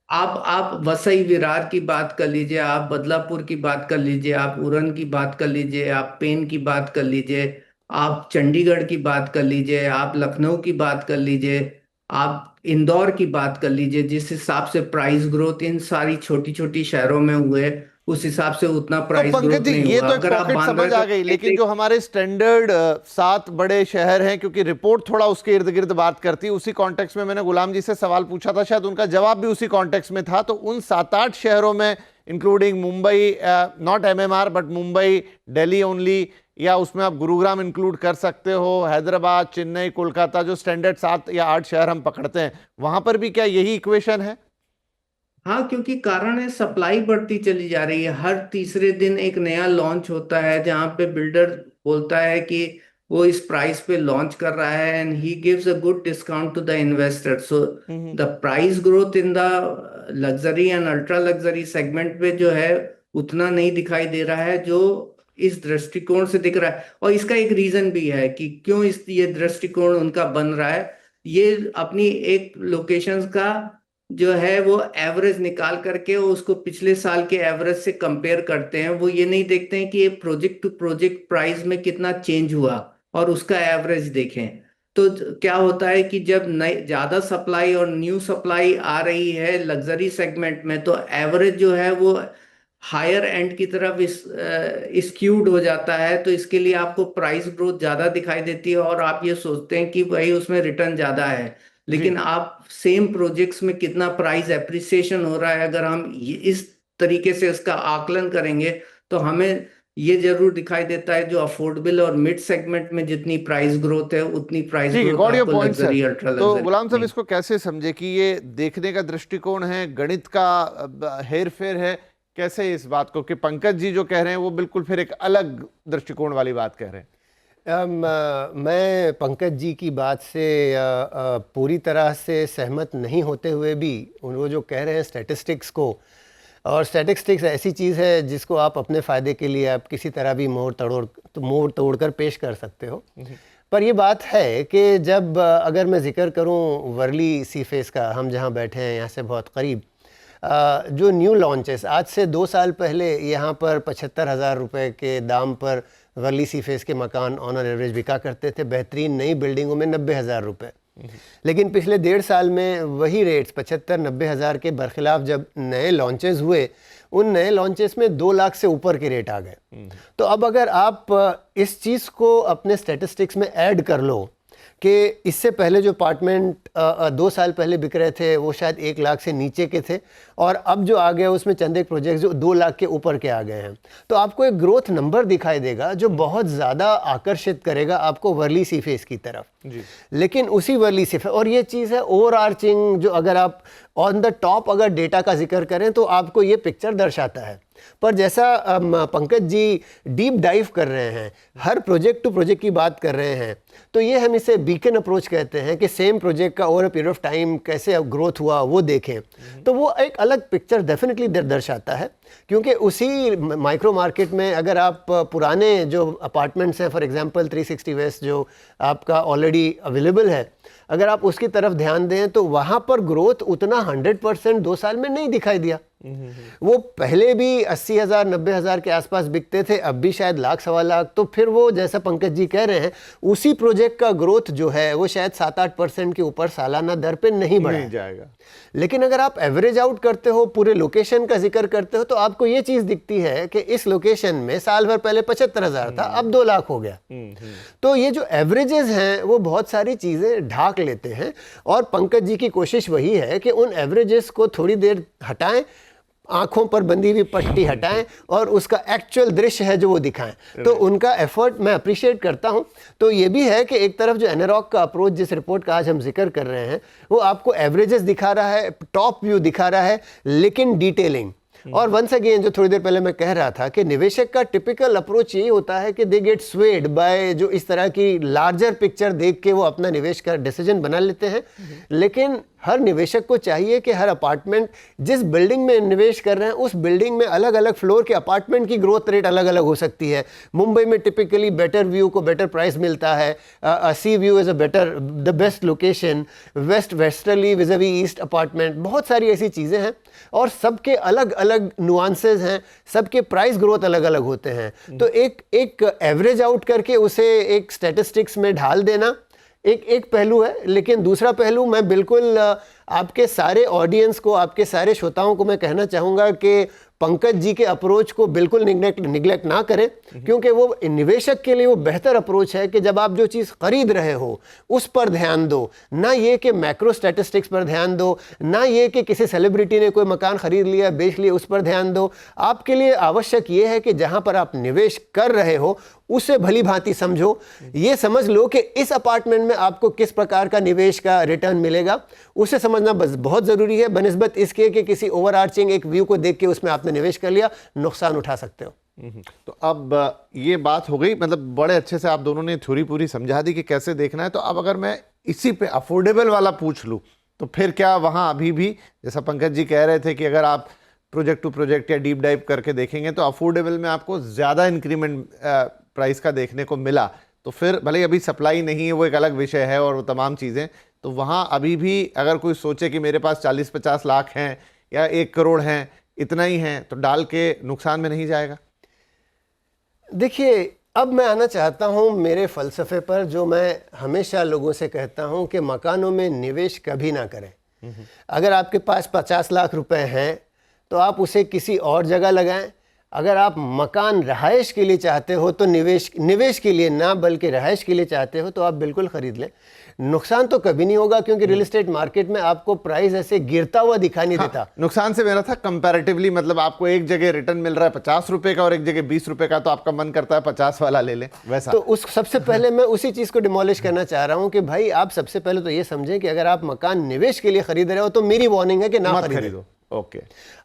आप वसई विरार की बात कर लीजिए, आप बदलापुर की बात कर लीजिए, आप उरन की बात कर लीजिए, आप पेन की बात कर लीजिए, आप चंडीगढ़ की बात कर लीजिए, आप लखनऊ की बात कर लीजिए, आप इंदौर की बात कर लीजिए। जिस हिसाब से प्राइस ग्रोथ इन सारी छोटी छोटी शहरों में हुए, उस हिसाब से उतना तो प्राइस पंकज ग्रोथ जी नहीं ये हुआ। तो एक अगर आप पॉकेट बांद्रा समझ आ गई, लेकिन जो हमारे स्टैंडर्ड 7 बड़े शहर हैं, क्योंकि रिपोर्ट थोड़ा उसके इर्द गिर्द बात करती है, उसी कॉन्टेक्स्ट में मैंने गुलाम जी से सवाल पूछा था, शायद उनका जवाब भी उसी कॉन्टेक्स्ट में था। तो उन 7-8 शहरों में, including Mumbai, not MMR but Mumbai, Delhi only, या उसमें आप गुरुग्राम इंक्लूड कर सकते हो, हैदराबाद, चेन्नई, कोलकाता, जो स्टैंडर्ड 7 या 8 शहर हम पकड़ते हैं, वहां पर भी क्या यही इक्वेशन है? हाँ, क्योंकि कारण है सप्लाई बढ़ती चली जा रही है। हर तीसरे दिन एक नया लॉन्च होता है जहां पे बिल्डर बोलता है कि वो इस प्राइस पे लॉन्च कर रहा है and he gives a good discount to the investor. So the price growth in the luxury and ultra luxury segment पे जो है उतना नहीं दिखाई दे रहा है जो इस दृष्टिकोण से दिख रहा है। और इसका एक रीजन भी है कि क्यों ये दृष्टिकोण उनका बन रहा है। ये अपनी एक लोकेशंस का जो है वो एवरेज निकाल करके उसको पिछले साल के एवरेज से कंपेयर करते हैं। वो ये नहीं देखते हैं कि ये प्रोजेक्ट टू प्रोजेक्ट प्राइस में कितना चेंज हुआ और उसका एवरेज देखें। तो क्या होता है कि जब नई ज्यादा सप्लाई और न्यू सप्लाई आ रही है लग्जरी सेगमेंट में, तो एवरेज जो है वो हायर एंड की तरफ स्क्यूड हो जाता है। तो इसके लिए आपको प्राइस ग्रोथ ज्यादा दिखाई देती है और आप ये सोचते हैं कि भाई उसमें रिटर्न ज्यादा है। लेकिन आप सेम प्रोजेक्ट्स में कितना प्राइस एप्रिसिएशन हो रहा है, अगर हम इस तरीके से उसका आकलन करेंगे तो हमें ये जरूर दिखाई देता है जो अफोर्डेबल और मिड सेगमेंट में जितनी प्राइस ग्रोथ है उतनी प्राइस ठीक है, ग्रोथ गॉट योर आपको पॉइंट सर। लग्जरी अल्ट्रा तो लग्जरी गुलाम साहब इसको कैसे समझे कि ये देखने का दृष्टिकोण है, गणित का हेर फेर है, कैसे इस बात को, कि पंकज जी जो कह रहे हैं वो बिल्कुल फिर एक अलग दृष्टिकोण वाली बात कह रहे हैं? मैं पंकज जी की बात से पूरी तरह से सहमत नहीं होते हुए भी वो जो कह रहे हैं स्टैटिस्टिक्स को, और स्टैटिस्टिक्स ऐसी चीज़ है जिसको आप अपने फ़ायदे के लिए आप किसी तरह भी मोड़ तोड़कर पेश कर सकते हो। पर ये बात है कि जब अगर मैं जिक्र करूं वर्ली सी फेस का, हम जहां बैठे हैं यहाँ से बहुत करीब, जो न्यू लॉन्चेस आज से 2 साल पहले यहाँ पर 75,000 रुपये के दाम पर वर्ली सी फेस के मकान ऑन एन एवरेज बिका करते थे, बेहतरीन नई बिल्डिंगों में 90,000 रुपये। लेकिन पिछले 1.5 साल में वही रेट्स 75-90 हज़ार के बरखिलाफ जब नए लॉन्चेस हुए, उन नए लॉन्चेस में 2 लाख से ऊपर के रेट आ गए। तो अब अगर आप इस चीज़ को अपने स्टैटिस्टिक्स में ऐड कर लो कि इससे पहले जो अपार्टमेंट 2 साल पहले बिक रहे थे वो शायद 1 लाख से नीचे के थे, और अब जो आ गया उसमें चंद एक प्रोजेक्ट जो 2 लाख के ऊपर के आ गए हैं, तो आपको एक ग्रोथ नंबर दिखाई देगा जो बहुत ज़्यादा आकर्षित करेगा आपको वर्ली सीफेस की तरफ जी। लेकिन उसी वर्ली सीफेस, और ये चीज़ है ओवर आर्चिंग, जो अगर आप ऑन द टॉप अगर डेटा का जिक्र करें तो आपको ये पिक्चर दर्शाता है। पर जैसा पंकज जी डीप डाइव कर रहे हैं, हर प्रोजेक्ट टू प्रोजेक्ट की बात कर रहे हैं, तो ये हम इसे बीकन अप्रोच कहते हैं कि सेम प्रोजेक्ट का over a period of time कैसे ग्रोथ हुआ वो देखें, तो वो एक अलग पिक्चर डेफिनेटली दर्शाता है। क्योंकि उसी माइक्रो मार्केट में अगर आप पुराने जो अपार्टमेंट्स हैं, फॉर एग्जांपल 360 वेस्ट जो आपका ऑलरेडी अवेलेबल है, अगर आप उसकी तरफ ध्यान दें तो वहाँ पर ग्रोथ उतना 100% 2 साल में नहीं दिखाई दिया। वो पहले भी 80,000 90,000 के आसपास बिकते थे, अब भी शायद लाख सवा लाख। तो फिर वो जैसा पंकज जी कह रहे हैं, उसी प्रोजेक्ट का ग्रोथ जो है वो शायद 7-8% के ऊपर सालाना दर पे नहीं बढ़ जाएगा। लेकिन अगर आप एवरेज आउट करते हो, पूरे लोकेशन का जिक्र करते हो, तो आपको ये चीज़ दिखती है कि इस लोकेशन में साल भर पहले 75,000 था, अब 2 लाख हो गया। तो ये जो एवरेजेस हैं वो बहुत सारी चीज़ें ढाक लेते हैं, और पंकज जी की कोशिश वही है कि उन एवरेजेस को थोड़ी देर हटाएं, आंखों पर बंधी हुई पट्टी हटाएं और उसका एक्चुअल दृश्य है जो वो दिखाएं। तो उनका एफर्ट मैं अप्रिशिएट करता हूं। तो ये भी है कि एक तरफ जो एनारॉक का अप्रोच, जिस रिपोर्ट का आज हम जिक्र कर रहे हैं, वो आपको एवरेजेस दिखा रहा है, टॉप व्यू दिखा रहा है, लेकिन डिटेलिंग। और वंस अगेन जो थोड़ी देर पहले मैं कह रहा था कि निवेशक का टिपिकल अप्रोच यही होता है कि दे गेट स्वेड बाय जो इस तरह की लार्जर पिक्चर देख के वो अपना निवेश का डिसीजन बना लेते हैं। लेकिन हर निवेशक को चाहिए कि हर अपार्टमेंट जिस बिल्डिंग में निवेश कर रहे हैं उस बिल्डिंग में अलग अलग फ्लोर के अपार्टमेंट की ग्रोथ रेट अलग अलग हो सकती है। मुंबई में टिपिकली बेटर व्यू को बेटर प्राइस मिलता है, sea view is a better the best location, westerly vis a vis east apartment, बहुत सारी ऐसी चीज़ें हैं और सबके अलग अलग नुआंसेस हैं, सबके प्राइस ग्रोथ अलग अलग होते हैं। तो एक एवरेज आउट करके उसे एक स्टैटिस्टिक्स में ढाल देना एक पहलू है। लेकिन दूसरा पहलू मैं बिल्कुल आपके सारे ऑडियंस को, आपके सारे श्रोताओं को मैं कहना चाहूँगा कि पंकज जी के अप्रोच को बिल्कुल निगलेक्ट ना करें, क्योंकि वो निवेशक के लिए वो बेहतर अप्रोच है कि जब आप जो चीज़ खरीद रहे हो उस पर ध्यान दो, ना ये कि मैक्रो स्टैटिस्टिक्स पर ध्यान दो, ना ये कि किसी सेलिब्रिटी ने कोई मकान खरीद लिया बेच लिया उस पर ध्यान दो। आपके लिए आवश्यक ये है कि जहाँ पर आप निवेश कर रहे हो उसे भली भांति समझो, ये समझ लो कि इस अपार्टमेंट में आपको किस प्रकार का निवेश का रिटर्न मिलेगा, उसे समझना बस बहुत ज़रूरी है, बनिस्बत इसके कि किसी ओवर आर्चिंग एक व्यू को देख के उसमें आपने निवेश कर लिया, नुकसान उठा सकते हो। तो अब ये बात हो गई, मतलब बड़े अच्छे से आप दोनों ने थ्योरी पूरी समझा दी कि कैसे देखना है। तो अब अगर मैं इसी पे अफोर्डेबल वाला पूछ लूँ तो फिर क्या वहाँ अभी भी जैसा पंकज जी कह रहे थे कि अगर आप प्रोजेक्ट टू प्रोजेक्ट या डीप डाइव करके देखेंगे तो अफोर्डेबल में आपको ज़्यादा इंक्रीमेंट प्राइस का देखने को मिला, तो फिर भले अभी सप्लाई नहीं है वो एक अलग विषय है और वो तमाम चीज़ें, तो वहाँ अभी भी अगर कोई सोचे कि मेरे पास 40-50 लाख हैं या 1 करोड़ हैं, इतना ही हैं, तो डाल के नुकसान में नहीं जाएगा। देखिए, अब मैं आना चाहता हूँ मेरे फ़लसफ़े पर, जो मैं हमेशा लोगों से कहता हूँ कि मकानों में निवेश कभी ना करें। अगर आपके पास 50 लाख रुपए हैं तो आप उसे किसी और जगह लगाएं। अगर आप मकान रहायश के लिए चाहते हो तो निवेश के लिए ना बल्कि रहायश के लिए चाहते हो तो आप बिल्कुल ख़रीद लें। नुकसान तो कभी नहीं होगा, क्योंकि रियल एस्टेट मार्केट में आपको प्राइस ऐसे गिरता हुआ दिखाई नहीं देता। नुकसान से मेरा था कंपैरेटिवली, मतलब आपको एक जगह रिटर्न मिल रहा है 50 रुपए का और एक जगह 20 रुपए का, तो आपका मन करता है 50 वाला ले लें, वैसा। तो उस सबसे पहले मैं उसी चीज़ को डिमोलिश करना चाह रहा हूँ कि भाई आप सबसे पहले तो ये समझें कि अगर आप मकान निवेश के लिए खरीद रहे हो तो मेरी वार्निंग है कि ना खरीदो। ओके।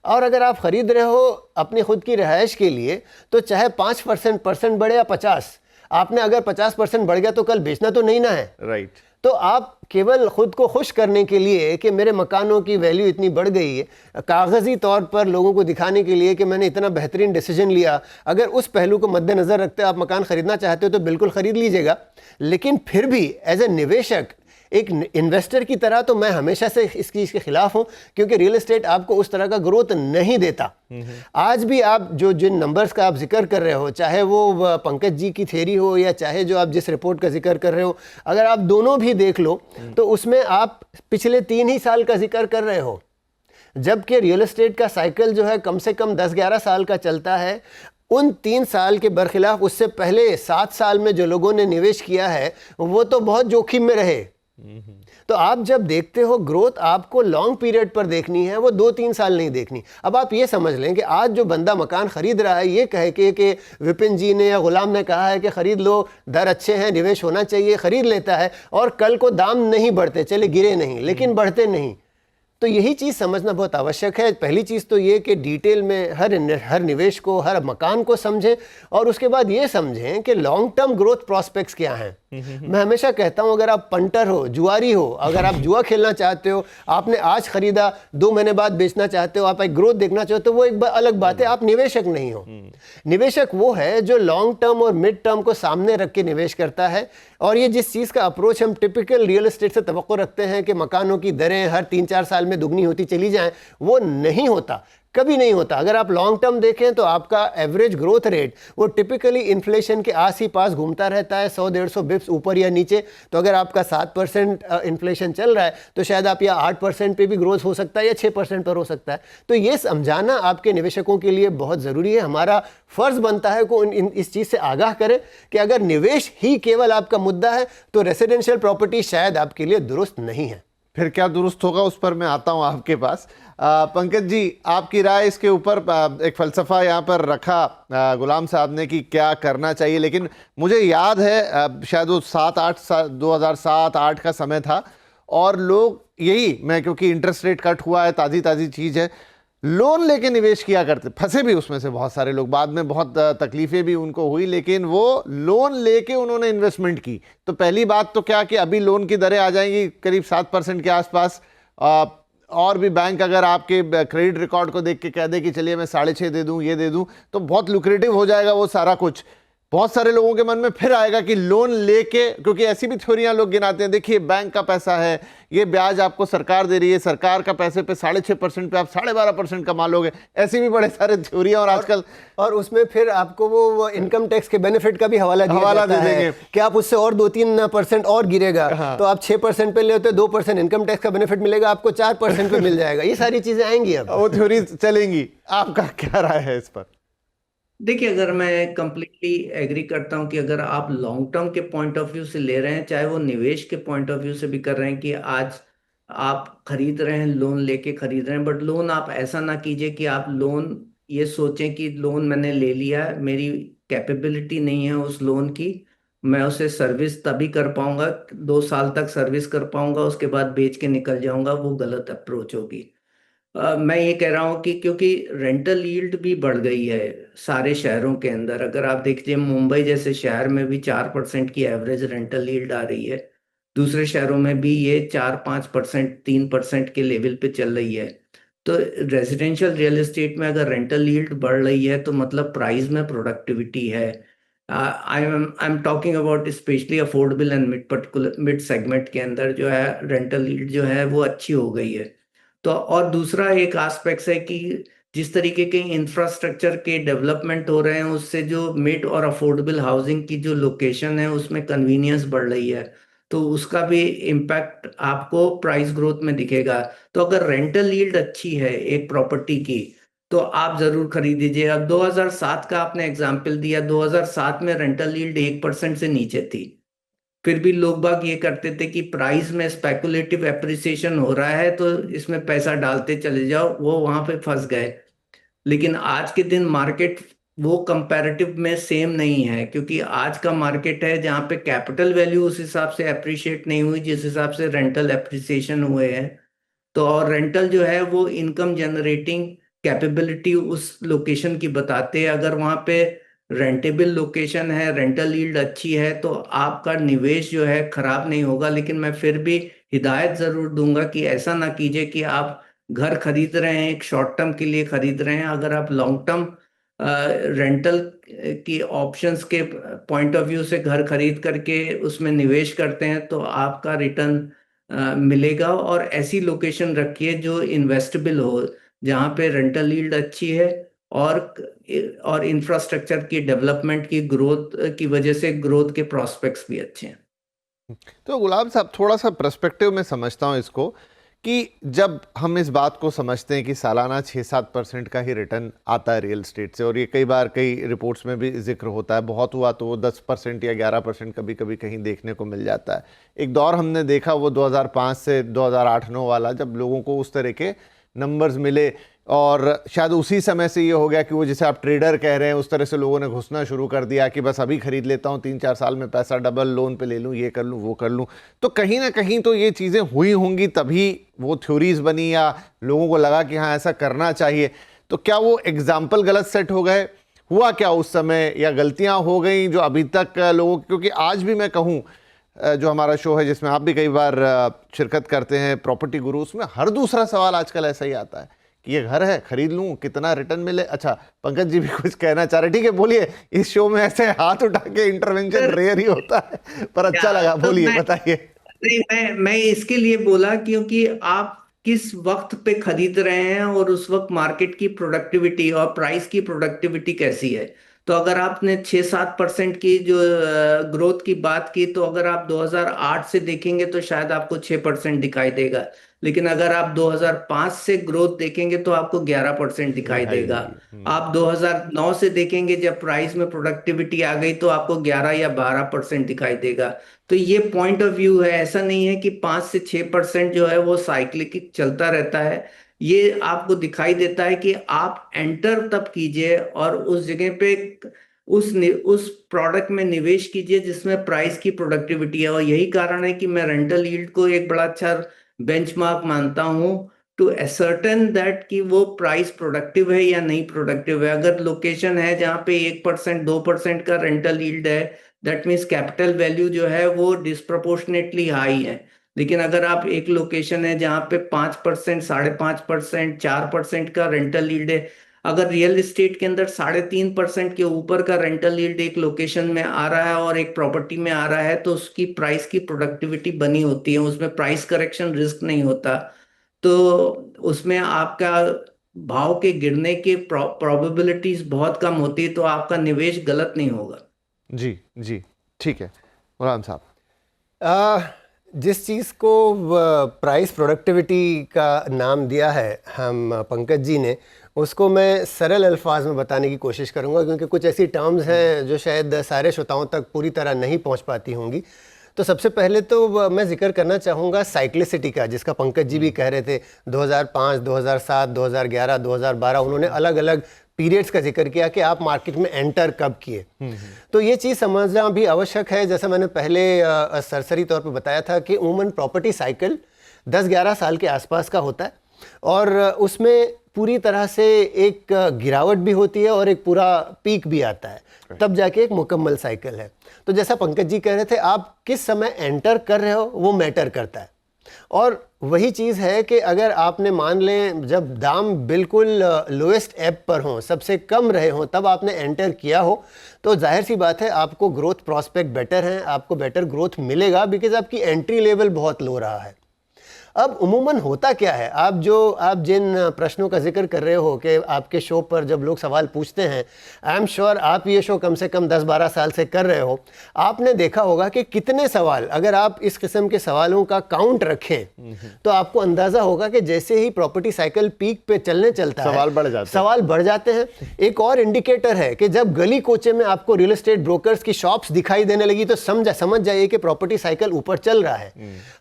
और अगर आप खरीद रहे हो अपनी खुद की रहायश के लिए तो चाहे 5% बढ़े या 50, आपने अगर 50% बढ़ गया तो कल बेचना तो नहीं ना है, राइट। तो आप केवल खुद को खुश करने के लिए कि मेरे मकानों की वैल्यू इतनी बढ़ गई है, कागज़ी तौर पर लोगों को दिखाने के लिए कि मैंने इतना बेहतरीन डिसीजन लिया, अगर उस पहलू को मद्देनज़र रखते आप मकान ख़रीदना चाहते हो तो बिल्कुल ख़रीद लीजिएगा। लेकिन फिर भी एज ए निवेशक, एक इन्वेस्टर की तरह तो मैं हमेशा से इस चीज़ के खिलाफ हूं, क्योंकि रियल एस्टेट आपको उस तरह का ग्रोथ नहीं देता। आज भी आप जिन नंबर्स का आप जिक्र कर रहे हो, चाहे वो पंकज जी की थ्योरी हो या चाहे जो आप जिस रिपोर्ट का जिक्र कर रहे हो, अगर आप दोनों भी देख लो तो उसमें आप पिछले 3 ही साल का जिक्र कर रहे हो। जबकि रियल एस्टेट का साइकिल जो है कम से कम 10-11 साल का चलता है। उन 3 साल के बरखिलाफ उससे पहले 7 साल में जो लोगों ने निवेश किया है वो तो बहुत जोखिम में रहे। तो आप जब देखते हो ग्रोथ आपको लॉन्ग पीरियड पर देखनी है, वो 2-3 साल नहीं देखनी। अब आप ये समझ लें कि आज जो बंदा मकान खरीद रहा है ये कहे कि विपिन जी ने या गुलाम ने कहा है कि खरीद लो, दर अच्छे हैं, निवेश होना चाहिए, खरीद लेता है और कल को दाम नहीं बढ़ते, चले गिरे नहीं लेकिन बढ़ते नहीं। तो यही चीज़ समझना बहुत आवश्यक है। पहली चीज़ तो ये कि डिटेल में हर निवेश को, हर मकान को समझें और उसके बाद ये समझें कि लॉन्ग टर्म ग्रोथ प्रॉस्पेक्ट्स क्या हैं। मैं हमेशा कहता हूँ अगर आप पंटर हो, जुआरी हो, अगर आप जुआ खेलना चाहते हो, आपने आज खरीदा 2 महीने बाद बेचना चाहते हो, आप एक ग्रोथ देखना चाहते हो, वो एक अलग बात है, आप निवेशक नहीं हो। निवेशक वो है जो लॉन्ग टर्म और मिड टर्म को सामने रख के निवेश करता है। और ये जिस चीज़ का अप्रोच हम टिपिकल रियल एस्टेट से तवक्को रखते हैं कि मकानों की दरें हर 3-4 साल में दुगनी होती चली जाएं, वो नहीं होता, कभी नहीं होता। अगर आप लॉन्ग टर्म देखें तो आपका एवरेज ग्रोथ रेट वो टिपिकली इन्फ्लेशन के आस ही पास घूमता रहता है, 100-150 बिप्स ऊपर या नीचे। तो अगर आपका 7% इन्फ्लेशन चल रहा है तो शायद आप या 8% पे भी ग्रोथ हो सकता है या 6% पर हो सकता है। तो ये समझाना आपके निवेशकों के लिए बहुत ज़रूरी है। हमारा फ़र्ज़ बनता है कि इस चीज़ से आगाह करें कि अगर निवेश ही केवल आपका मुद्दा है तो रेसिडेंशियल प्रॉपर्टी शायद आपके लिए दुरुस्त नहीं है। फिर क्या दुरुस्त होगा उस पर मैं आता हूं आपके पास। पंकज जी, आपकी राय इसके ऊपर। एक फ़लसफ़ा यहाँ पर रखा गुलाम साहब ने कि क्या करना चाहिए, लेकिन मुझे याद है शायद वो 2007-8 का समय था और लोग यही, मैं क्योंकि इंटरेस्ट रेट कट हुआ है, ताज़ी चीज़ है, लोन लेके निवेश किया करते, फंसे भी उसमें से बहुत सारे लोग, बाद में बहुत तकलीफें भी उनको हुई, लेकिन वो लोन लेके उन्होंने इन्वेस्टमेंट की। तो पहली बात तो क्या कि अभी लोन की दरें आ जाएंगी करीब 7% के आसपास। और भी बैंक अगर आपके क्रेडिट रिकॉर्ड को देख के कह दे कि चलिए मैं 6.5 दे दूं, ये दे दूं, तो बहुत लुक्रेटिव हो जाएगा वो सारा कुछ। बहुत सारे लोगों के मन में फिर आएगा कि लोन लेके, क्योंकि ऐसी भी थ्योरियां लोग गिनाते हैं, देखिए बैंक का पैसा है, ये ब्याज आपको सरकार दे रही है, सरकार का पैसे पे 6.5% पे आप 12.5% कमा लोगे। ऐसी भी बड़े सारे थ्योरियां और आजकल, और उसमें फिर आपको वो इनकम टैक्स के बेनिफिट का भी हवाला दे देंगे कि आप उससे और 2-3% और गिरेगा। हाँ। तो आप 6% पे ले होते 2% इनकम टैक्स का बेनिफिट मिलेगा, आपको 4% पे मिल जाएगा। ये सारी चीजें आएंगी, अब वो थ्योरी चलेंगी। आपका क्या राय है इस पर? देखिए, अगर मैं कंप्लीटली एग्री करता हूं कि अगर आप लॉन्ग टर्म के पॉइंट ऑफ व्यू से ले रहे हैं, चाहे वो निवेश के पॉइंट ऑफ व्यू से भी कर रहे हैं, कि आज आप खरीद रहे हैं, लोन लेके खरीद रहे हैं, बट लोन आप ऐसा ना कीजिए कि आप लोन ये सोचें कि लोन मैंने ले लिया, मेरी कैपेबिलिटी नहीं है उस लोन की, मैं उसे सर्विस तभी कर पाऊंगा, 2 साल तक सर्विस कर पाऊंगा, उसके बाद बेच के निकल जाऊंगा। वो गलत अप्रोच होगी। मैं ये कह रहा हूँ कि क्योंकि रेंटल यील्ड भी बढ़ गई है सारे शहरों के अंदर। अगर आप देखिए, मुंबई जैसे शहर में भी 4% की एवरेज रेंटल यील्ड आ रही है, दूसरे शहरों में भी ये 4-5%, 3% के लेवल पे चल रही है। तो रेजिडेंशियल रियल एस्टेट में अगर रेंटल यील्ड बढ़ रही है तो मतलब प्राइस में प्रोडक्टिविटी है। I am talking about specially affordable and mid segment के अंदर जो है रेंटल यील्ड जो है वो अच्छी हो गई है। तो और दूसरा एक एस्पेक्ट है कि जिस तरीके के इंफ्रास्ट्रक्चर के डेवलपमेंट हो रहे हैं, उससे जो मिड और अफोर्डेबल हाउसिंग की जो लोकेशन है उसमें कन्वीनियंस बढ़ रही है, तो उसका भी इम्पैक्ट आपको प्राइस ग्रोथ में दिखेगा। तो अगर रेंटल यील्ड अच्छी है एक प्रॉपर्टी की तो आप जरूर खरीद दीजिए। अब 2007 का आपने एग्जाम्पल दिया, 2007 में रेंटल यील्ड 1% से नीचे थी, फिर भी लोग बाग ये करते थे कि प्राइस में स्पेकुलेटिव एप्रिसिएशन हो रहा है तो इसमें पैसा डालते चले जाओ, वो वहां पे फंस गए। लेकिन आज के दिन मार्केट वो कंपैरेटिव में सेम नहीं है, क्योंकि आज का मार्केट है जहाँ पे कैपिटल वैल्यू उस हिसाब से अप्रिशिएट नहीं हुई जिस हिसाब से रेंटल एप्रिसिएशन हुए हैं। तो और रेंटल जो है वो इनकम जनरेटिंग कैपेबिलिटी उस लोकेशन की बताते हैं। अगर वहाँ पे रेंटेबल लोकेशन है, रेंटल यील्ड अच्छी है, तो आपका निवेश जो है खराब नहीं होगा। लेकिन मैं फिर भी हिदायत जरूर दूंगा कि ऐसा ना कीजिए कि आप घर खरीद रहे हैं, एक शॉर्ट टर्म के लिए खरीद रहे हैं। अगर आप लॉन्ग टर्म रेंटल की ऑप्शंस के पॉइंट ऑफ व्यू से घर खरीद करके उसमें निवेश करते हैं तो आपका रिटर्न मिलेगा। और ऐसी लोकेशन रखिए जो इन्वेस्टेबल हो, जहाँ पे रेंटल यील्ड अच्छी है और इंफ्रास्ट्रक्चर की डेवलपमेंट की ग्रोथ की वजह से ग्रोथ के प्रोस्पेक्ट्स भी अच्छे हैं। तो गुलाम साहब, थोड़ा सा पर्सपेक्टिव में समझता हूँ इसको कि जब हम इस बात को समझते हैं कि सालाना 6-7% का ही रिटर्न आता है रियल एस्टेट से, और ये कई बार कई रिपोर्ट्स में भी जिक्र होता है, बहुत हुआ तो वो 10% या 11% कभी कभी कहीं देखने को मिल जाता है। एक दौर हमने देखा वो 2005 से 2008-9 वाला, जब लोगों को उस तरह के नंबर्स मिले, और शायद उसी समय से ये हो गया कि वो जिसे आप ट्रेडर कह रहे हैं उस तरह से लोगों ने घुसना शुरू कर दिया कि बस अभी खरीद लेता हूँ, 3-4 साल में पैसा डबल, लोन पे ले लूँ, ये कर लूँ, वो कर लूँ। तो कहीं ना कहीं तो ये चीज़ें हुई होंगी, तभी वो थ्योरीज बनी या लोगों को लगा कि हाँ ऐसा करना चाहिए। तो क्या वो एग्जाम्पल गलत सेट हो गए, हुआ क्या उस समय, या गलतियाँ हो गई जो अभी तक लोगों, क्योंकि आज भी मैं कहूँ जो हमारा शो है जिसमें आप भी कई बार शिरकत करते हैं, प्रॉपर्टी गुरु, उसमें हर दूसरा सवाल आजकल ऐसा ही आता है कि ये घर है, खरीद लूं, कितना रिटर्न मिले। अच्छा, पंकज जी भी कुछ कहना चाह रहे, ठीक है बोलिए। इस शो में ऐसे हाथ उठा के इंटरवेंशन रेयर ही होता है, पर अच्छा लगा, बोलिए, बताइए। नहीं, मैं इसके लिए बोला क्योंकि आप किस वक्त पे खरीद रहे हैं और उस वक्त मार्केट की प्रोडक्टिविटी और प्राइस की प्रोडक्टिविटी कैसी है। तो अगर आपने 6-7% की जो ग्रोथ की बात की, तो अगर आप 2008 से देखेंगे तो शायद आपको 6% दिखाई देगा, लेकिन अगर आप 2005 से ग्रोथ देखेंगे तो आपको 11% दिखाई देगा। आप 2009 से देखेंगे, जब प्राइस में प्रोडक्टिविटी आ गई, तो आपको 11 या 12% दिखाई देगा। तो ये पॉइंट ऑफ व्यू है, ऐसा नहीं है कि 5 से 6% जो है वो साइक्लिक चलता रहता है। ये आपको दिखाई देता है कि आप एंटर तब कीजिए और उस जगह पे उस प्रोडक्ट में निवेश कीजिए जिसमें प्राइस की प्रोडक्टिविटी है। और यही कारण है कि मैं रेंटल यील्ड को एक बड़ा अच्छा बेंचमार्क मानता हूं टू असर्टेन दैट कि वो प्राइस प्रोडक्टिव है या नहीं प्रोडक्टिव है। अगर लोकेशन है जहां पे 1% 2% का रेंटल यील्ड है, दैट मीन्स कैपिटल वैल्यू जो है वो डिस्प्रोपोर्शनेटली हाई है। लेकिन अगर आप एक लोकेशन है जहां पे 5%, 5.5%, 4% का रेंटल यील्ड है, अगर रियल एस्टेट के अंदर 3.5% के ऊपर का रेंटल यील्ड एक लोकेशन में आ रहा है और एक प्रॉपर्टी में आ रहा है, तो उसकी प्राइस की प्रोडक्टिविटी बनी होती है, उसमें प्राइस करेक्शन रिस्क नहीं होता। तो उसमें आपका भाव के गिरने की प्रोबेबिलिटीज बहुत कम होती है, तो आपका निवेश गलत नहीं होगा। जी जी, ठीक है मुराद साहब। जिस चीज़ को प्राइस प्रोडक्टिविटी का नाम दिया है हम पंकज जी ने, उसको मैं सरल अल्फाज में बताने की कोशिश करूंगा, क्योंकि कुछ ऐसी टर्म्स हैं जो शायद सारे श्रोताओं तक पूरी तरह नहीं पहुंच पाती होंगी। तो सबसे पहले तो मैं जिक्र करना चाहूँगा साइक्लिसिटी का, जिसका पंकज जी भी कह रहे थे। 2005, 2007, 2011, 2012 उन्होंने अलग अलग पीरियड्स का जिक्र किया कि आप मार्केट में एंटर कब किए। तो ये चीज़ समझना भी आवश्यक है। जैसा मैंने पहले सरसरी तौर पे बताया था कि उमूमन प्रॉपर्टी साइकिल 10-11 साल के आसपास का होता है, और उसमें पूरी तरह से एक गिरावट भी होती है और एक पूरा पीक भी आता है, तब जाके एक मुकम्मल साइकिल है। तो जैसा पंकज जी कह रहे थे, आप किस समय एंटर कर रहे हो वो मैटर करता है। और वही चीज़ है कि अगर आपने मान लें जब दाम बिल्कुल लोएस्ट एप पर हों, सबसे कम रहे हों, तब आपने एंटर किया हो, तो जाहिर सी बात है आपको ग्रोथ प्रोस्पेक्ट बेटर हैं, आपको बेटर ग्रोथ मिलेगा, बिकॉज आपकी एंट्री लेवल बहुत लो रहा है। अब उमूमन होता क्या है, आप जिन प्रश्नों का जिक्र कर रहे हो कि आपके शो पर जब लोग सवाल पूछते हैं, आई एम श्योर आप ये शो कम से कम 10-12 साल से कर रहे हो, आपने देखा होगा कि कितने सवाल, अगर आप इस किस्म के सवालों का काउंट रखें तो आपको अंदाज़ा होगा कि जैसे ही प्रॉपर्टी साइकिल पीक पे चलने चलता है सवाल बढ़ जाते हैं। एक और इंडिकेटर है कि जब गली कोचे में आपको रियल एस्टेट ब्रोकर्स की शॉप्स दिखाई देने लगी, तो समझ जाइए कि प्रॉपर्टी साइकिल ऊपर चल रहा है।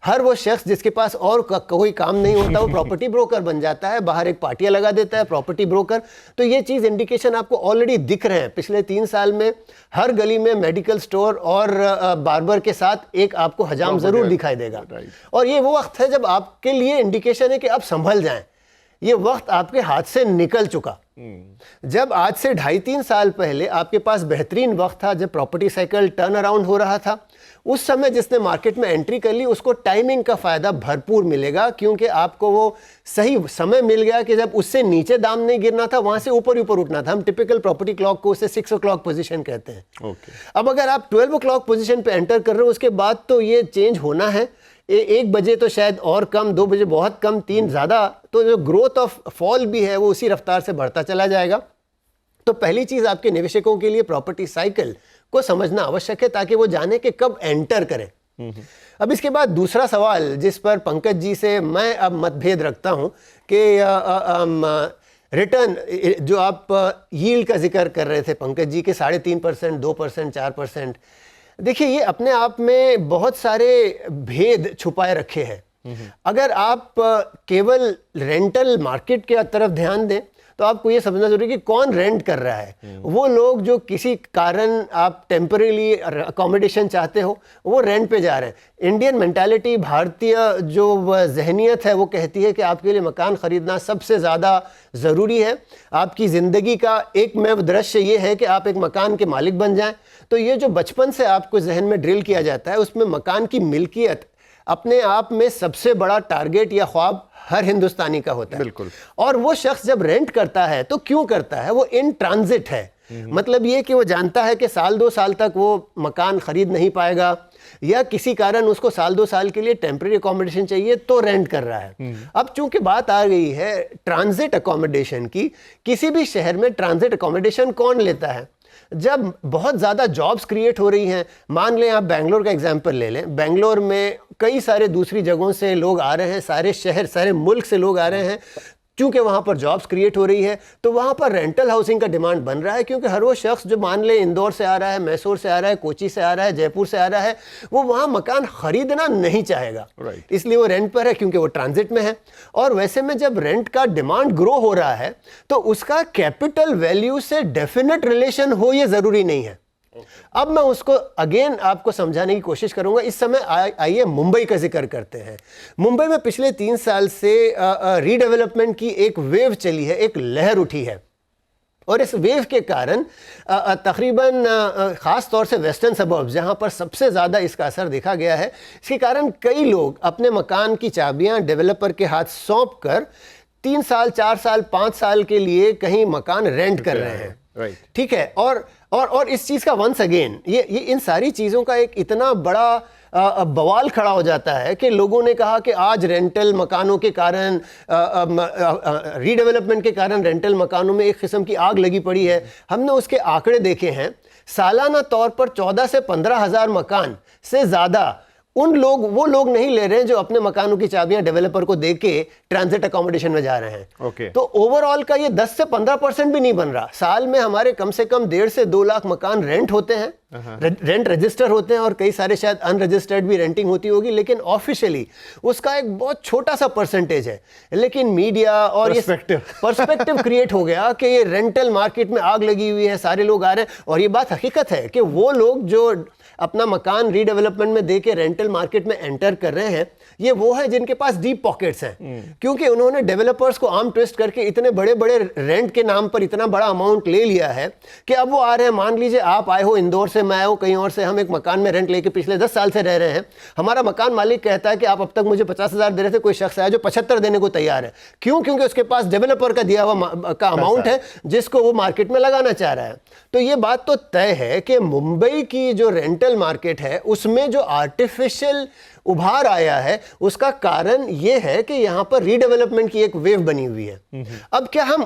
हर वो शख्स जिसके पास और कोई काम नहीं होता वो प्रॉपर्टी ब्रोकर बन जाता है, बाहर एक पार्टियां लगा देता है प्रॉपर्टी ब्रोकर। तो ये चीज इंडिकेशन आपको ऑलरेडी दिख रहे हैं। पिछले 3 साल में हर गली में मेडिकल स्टोर और बार्बर के साथ एक आपको हजाम जरूर दिखाई देगा। और ये वो वक्त है जब आपके लिए इंडिकेशन है कि आप संभल जाएं। ये वक्त आपके हाथ से निकल चुका। जब आज से 2.5-3 साल पहले आपके पास बेहतरीन वक्त था, जब प्रॉपर्टी साइकिल टर्न अराउंड हो रहा था, उस समय जिसने मार्केट में एंट्री कर ली उसको टाइमिंग का फायदा भरपूर मिलेगा, क्योंकि आपको वो सही समय मिल गया कि जब उससे नीचे दाम नहीं गिरना था, वहां से ऊपर उठना था। हम टिपिकल प्रॉपर्टी क्लॉक को उससे 6 o'clock पोजीशन कहते हैं। अब अगर आप 12 o'clock पोजीशन पे एंटर कर रहे हो, उसके बाद तो ये चेंज होना है। 1 बजे तो शायद और कम, 2 बजे बहुत कम, 3 ज़्यादा, तो जो ग्रोथ ऑफ फॉल भी है वो उसी रफ्तार से बढ़ता चला जाएगा। तो पहली चीज़ आपके निवेशकों के लिए प्रॉपर्टी साइकिल को समझना आवश्यक है, ताकि वो जाने कि कब एंटर करें। अब इसके बाद दूसरा सवाल जिस पर पंकज जी से मैं अब मतभेद रखता हूं कि रिटर्न जो आप यील्ड का जिक्र कर रहे थे पंकज जी के 3.5%, 2%, 4%, देखिए ये अपने आप में बहुत सारे भेद छुपाए रखे हैं। अगर आप केवल रेंटल मार्केट के तरफ ध्यान दें तो आपको ये समझना जरूरी है कि कौन रेंट कर रहा है। वो लोग जो किसी कारण आप टेम्परेरी अकोमोडेशन चाहते हो वो रेंट पे जा रहे हैं। इंडियन मेंटालिटी, भारतीय जो जहनियत है वो कहती है कि आपके लिए मकान ख़रीदना सबसे ज़्यादा ज़रूरी है। आपकी ज़िंदगी का एकमेव दृश्य ये है कि आप एक मकान के मालिक बन जाएं। तो ये जो बचपन से आपको जहन में ड्रिल किया जाता है उसमें मकान की मिल्कियत अपने आप में सबसे बड़ा टारगेट या ख्वाब हर हिंदुस्तानी का होता है। बिल्कुल। और वो शख्स जब रेंट करता है तो क्यों करता है? वो इन ट्रांजिट है। मतलब ये कि वो जानता है कि साल 2 साल तक वो मकान खरीद नहीं पाएगा या किसी कारण उसको साल 2 साल के लिए टेम्परेरी अकोमोडेशन चाहिए तो रेंट कर रहा है। अब चूंकि बात आ गई है ट्रांजिट अकोमोडेशन की, किसी भी शहर में ट्रांजिट अकोमोडेशन कौन लेता है? जब बहुत ज़्यादा जॉब्स क्रिएट हो रही हैं। मान लें आप बेंगलोर का एग्जांपल ले लें, बेंगलोर में कई सारे दूसरी जगहों से लोग आ रहे हैं, सारे शहर, सारे मुल्क से लोग आ रहे हैं। क्योंकि वहाँ पर जॉब्स क्रिएट हो रही है तो वहाँ पर रेंटल हाउसिंग का डिमांड बन रहा है, क्योंकि हर वो शख्स जो मान ले इंदौर से आ रहा है, मैसूर से आ रहा है, कोची से आ रहा है, जयपुर से आ रहा है, वो वहाँ मकान खरीदना नहीं चाहेगा। इसलिए वो रेंट पर है क्योंकि वो ट्रांजिट में है। और वैसे में जब रेंट का डिमांड ग्रो हो रहा है तो उसका कैपिटल वैल्यू से डेफिनेट रिलेशन हो ये ज़रूरी नहीं है। अब मैं उसको अगेन आपको समझाने की कोशिश करूंगा। इस समय आइए मुंबई का जिक्र करते हैं। मुंबई में पिछले 3 साल से रीडेवलपमेंट की एक वेव चली है, एक लहर उठी है। और इस वेव के कारण तकरीबन ख़ास तौर से वेस्टर्न सबर्ब्स जहाँ पर सबसे ज़्यादा इसका असर देखा गया है, इसके कारण कई लोग अपने मकान की चाबियाँ डेवलपर के हाथ सौंप कर 3 साल, 4 साल, 5 साल के लिए कहीं मकान रेंट कर रहे हैं। ठीक है। और इस चीज़ का वंस अगेन ये इन सारी चीज़ों का एक इतना बड़ा बवाल खड़ा हो जाता है कि लोगों ने कहा कि आज रेंटल मकानों के कारण, रीडेवलपमेंट के कारण रेंटल मकानों में एक किस्म की आग लगी पड़ी है। हमने उसके आंकड़े देखे हैं, सालाना तौर पर 14 से 15 हज़ार मकान से ज़्यादा वो लोग नहीं ले रहे हैं जो अपने मकानों की चाबियां डेवलपर को देके ट्रांजिट अकोमोडेशन में जा रहे हैं। तो ओवरऑल का ये 10 से 15% भी नहीं बन रहा। साल में हमारे कम से कम 1.5 से 2 लाख मकान रेंट होते हैं, रेंट रजिस्टर होते हैं, और कई सारे शायद अनरजिस्टर्ड भी रेंटिंग होती होगी, लेकिन ऑफिशियली उसका एक बहुत छोटा सा परसेंटेज है। लेकिन मीडिया और ये पर्सपेक्टिव क्रिएट हो गया कि ये रेंटल मार्केट में आग लगी हुई है, सारे लोग आ रहे हैं। और ये बात हकीकत है कि वो लोग जो अपना मकान रीडेवलपमेंट में देके रेंटल मार्केट में एंटर कर रहे हैं, ये वो है जिनके पास डीप पॉकेट्स हैं, क्योंकि उन्होंने डेवलपर्स को आर्म ट्विस्ट करके इतने बड़े बड़े रेंट के नाम पर इतना बड़ा अमाउंट ले लिया है कि अब वो आ रहे हैं। मान लीजिए आप आए हो इंदौर से, मैं आया हूँ कहीं और से, हम एक मकान में रेंट लेके पिछले 10 साल से रह रहे हैं। हमारा मकान मालिक कहता है कि आप अब तक मुझे 50,000 दे रहे थे, कोई शख्स आया जो 75 देने को तैयार है। क्यों? क्योंकि उसके पास डेवलपर का दिया हुआ का अमाउंट है जिसको वो मार्केट में लगाना चाह रहा है। तो ये बात तो तय है कि मुंबई की जो रेंटल मार्केट है उसमें जो आर्टिफिशियल उभार आया है उसका कारण यह है कि यहां पर रीडेवलपमेंट की एक वेव बनी हुई है। अब क्या हम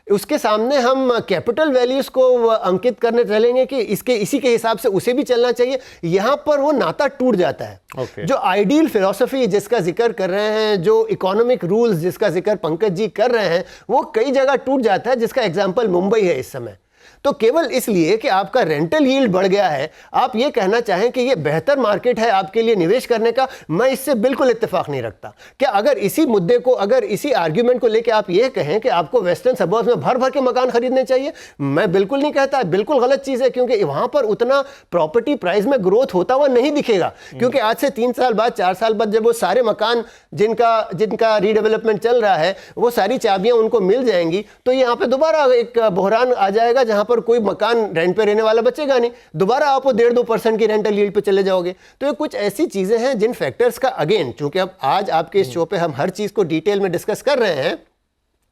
उसके सामने हम कैपिटल वैल्यूज को अंकित करने चलेंगे कि इसी के हिसाब से उसे भी चलना चाहिए? यहां पर वो नाता टूट जाता है। जो आइडियल फिलॉसफी जिसका जिक्र कर रहे हैं, जो इकोनॉमिक रूल्स जिसका जिक्र पंकज जी कर रहे हैं, वो कई जगह टूट जाता है, जिसका एग्जाम्पल मुंबई है इस समय। तो केवल इसलिए कि आपका रेंटल यील्ड बढ़ गया है, आप ये कहना चाहें कि ये बेहतर मार्केट है आपके लिए निवेश करने का, मैं इससे बिल्कुल इत्तेफाक नहीं रखता। क्या अगर इसी मुद्दे को, अगर इसी आर्ग्यूमेंट को लेकर आप ये कहें कि आपको वेस्टर्न सबर्ब्स में भर भर के मकान खरीदने चाहिए, मैं बिल्कुल नहीं कहता, बिल्कुल गलत चीज़ है, क्योंकि वहाँ पर उतना प्रॉपर्टी प्राइस में ग्रोथ होता हुआ नहीं दिखेगा। क्योंकि आज से 3 साल बाद, 4 साल बाद जब वो सारे मकान जिनका रीडेवलपमेंट चल रहा है वो सारी चाबियाँ उनको मिल जाएंगी, तो यहाँ पर दोबारा एक बहरान आ जाएगा जहाँ पर कोई मकान रेंट पे रहने वाला बचेगा नहीं। दोबारा आप 1.5-2% की रेंटल यील्ड पे चले जाओगे। तो ये कुछ ऐसी चीजें हैं जिन फैक्टर्स का अगेन, चूंकि अब आज आपके इस शो पे हम हर चीज को डिटेल में डिस्कस कर रहे हैं,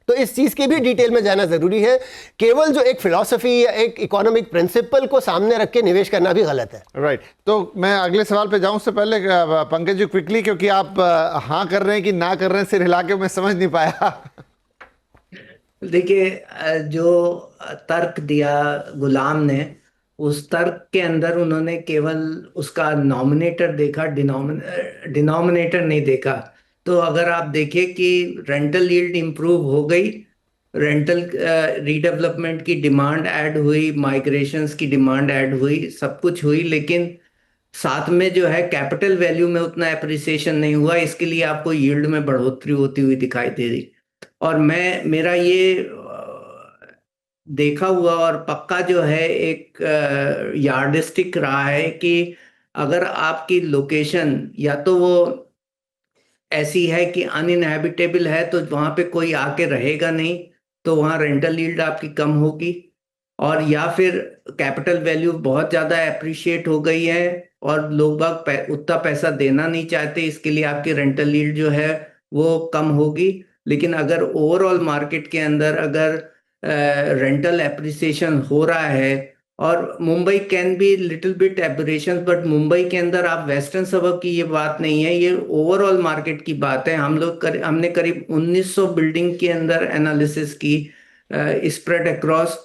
तो इस चीज के भी डिटेल में जाना जरूरी है। केवल जो एक फिलॉसफी या एक इकोनॉमिक प्रिंसिपल को सामने रख के निवेश करना भी गलत है। राइट। तो मैं अगले सवाल पे जाऊं उससे पहले पंकज जी क्विकली, क्योंकि आप हाँ कर रहे हैं कि ना कर रहे हैं सिर हिला के मैं समझ नहीं पाया। देखिए, जो तर्क दिया गुलाम ने उस तर्क के अंदर उन्होंने केवल उसका नॉमिनेटर देखा, डिनोमिनेटर नहीं देखा। तो अगर आप देखें कि रेंटल यील्ड इंप्रूव हो गई, रेंटल रीडेवलपमेंट की डिमांड ऐड हुई, माइग्रेशंस की डिमांड ऐड हुई, सब कुछ हुई, लेकिन साथ में जो है कैपिटल वैल्यू में उतना एप्रिसिएशन नहीं हुआ। इसके लिए आपको यील्ड में बढ़ोतरी होती हुई दिखाई दे रही। और मेरा ये देखा हुआ और पक्का जो है एक यार्डस्टिक रहा है कि अगर आपकी लोकेशन या तो वो ऐसी है कि अनइनहैबिटेबल है, तो वहां पे कोई आके रहेगा नहीं, तो वहां रेंटल यील्ड आपकी कम होगी। और या फिर कैपिटल वैल्यू बहुत ज़्यादा एप्रिशिएट हो गई है और लोग बाग उतना पैसा देना नहीं चाहते, इसके लिए आपकी रेंटल यील्ड जो है वो कम होगी। लेकिन अगर ओवरऑल मार्केट के अंदर अगर रेंटल एप्रिसिएशन हो रहा है, और Mumbai can be little bit aberration, but Mumbai के अंदर आप वेस्टर्न सबब की ये बात नहीं है, ये ओवरऑल मार्केट की बात है। हमने करीब 1900 बिल्डिंग के अंदर एनालिसिस की, spread across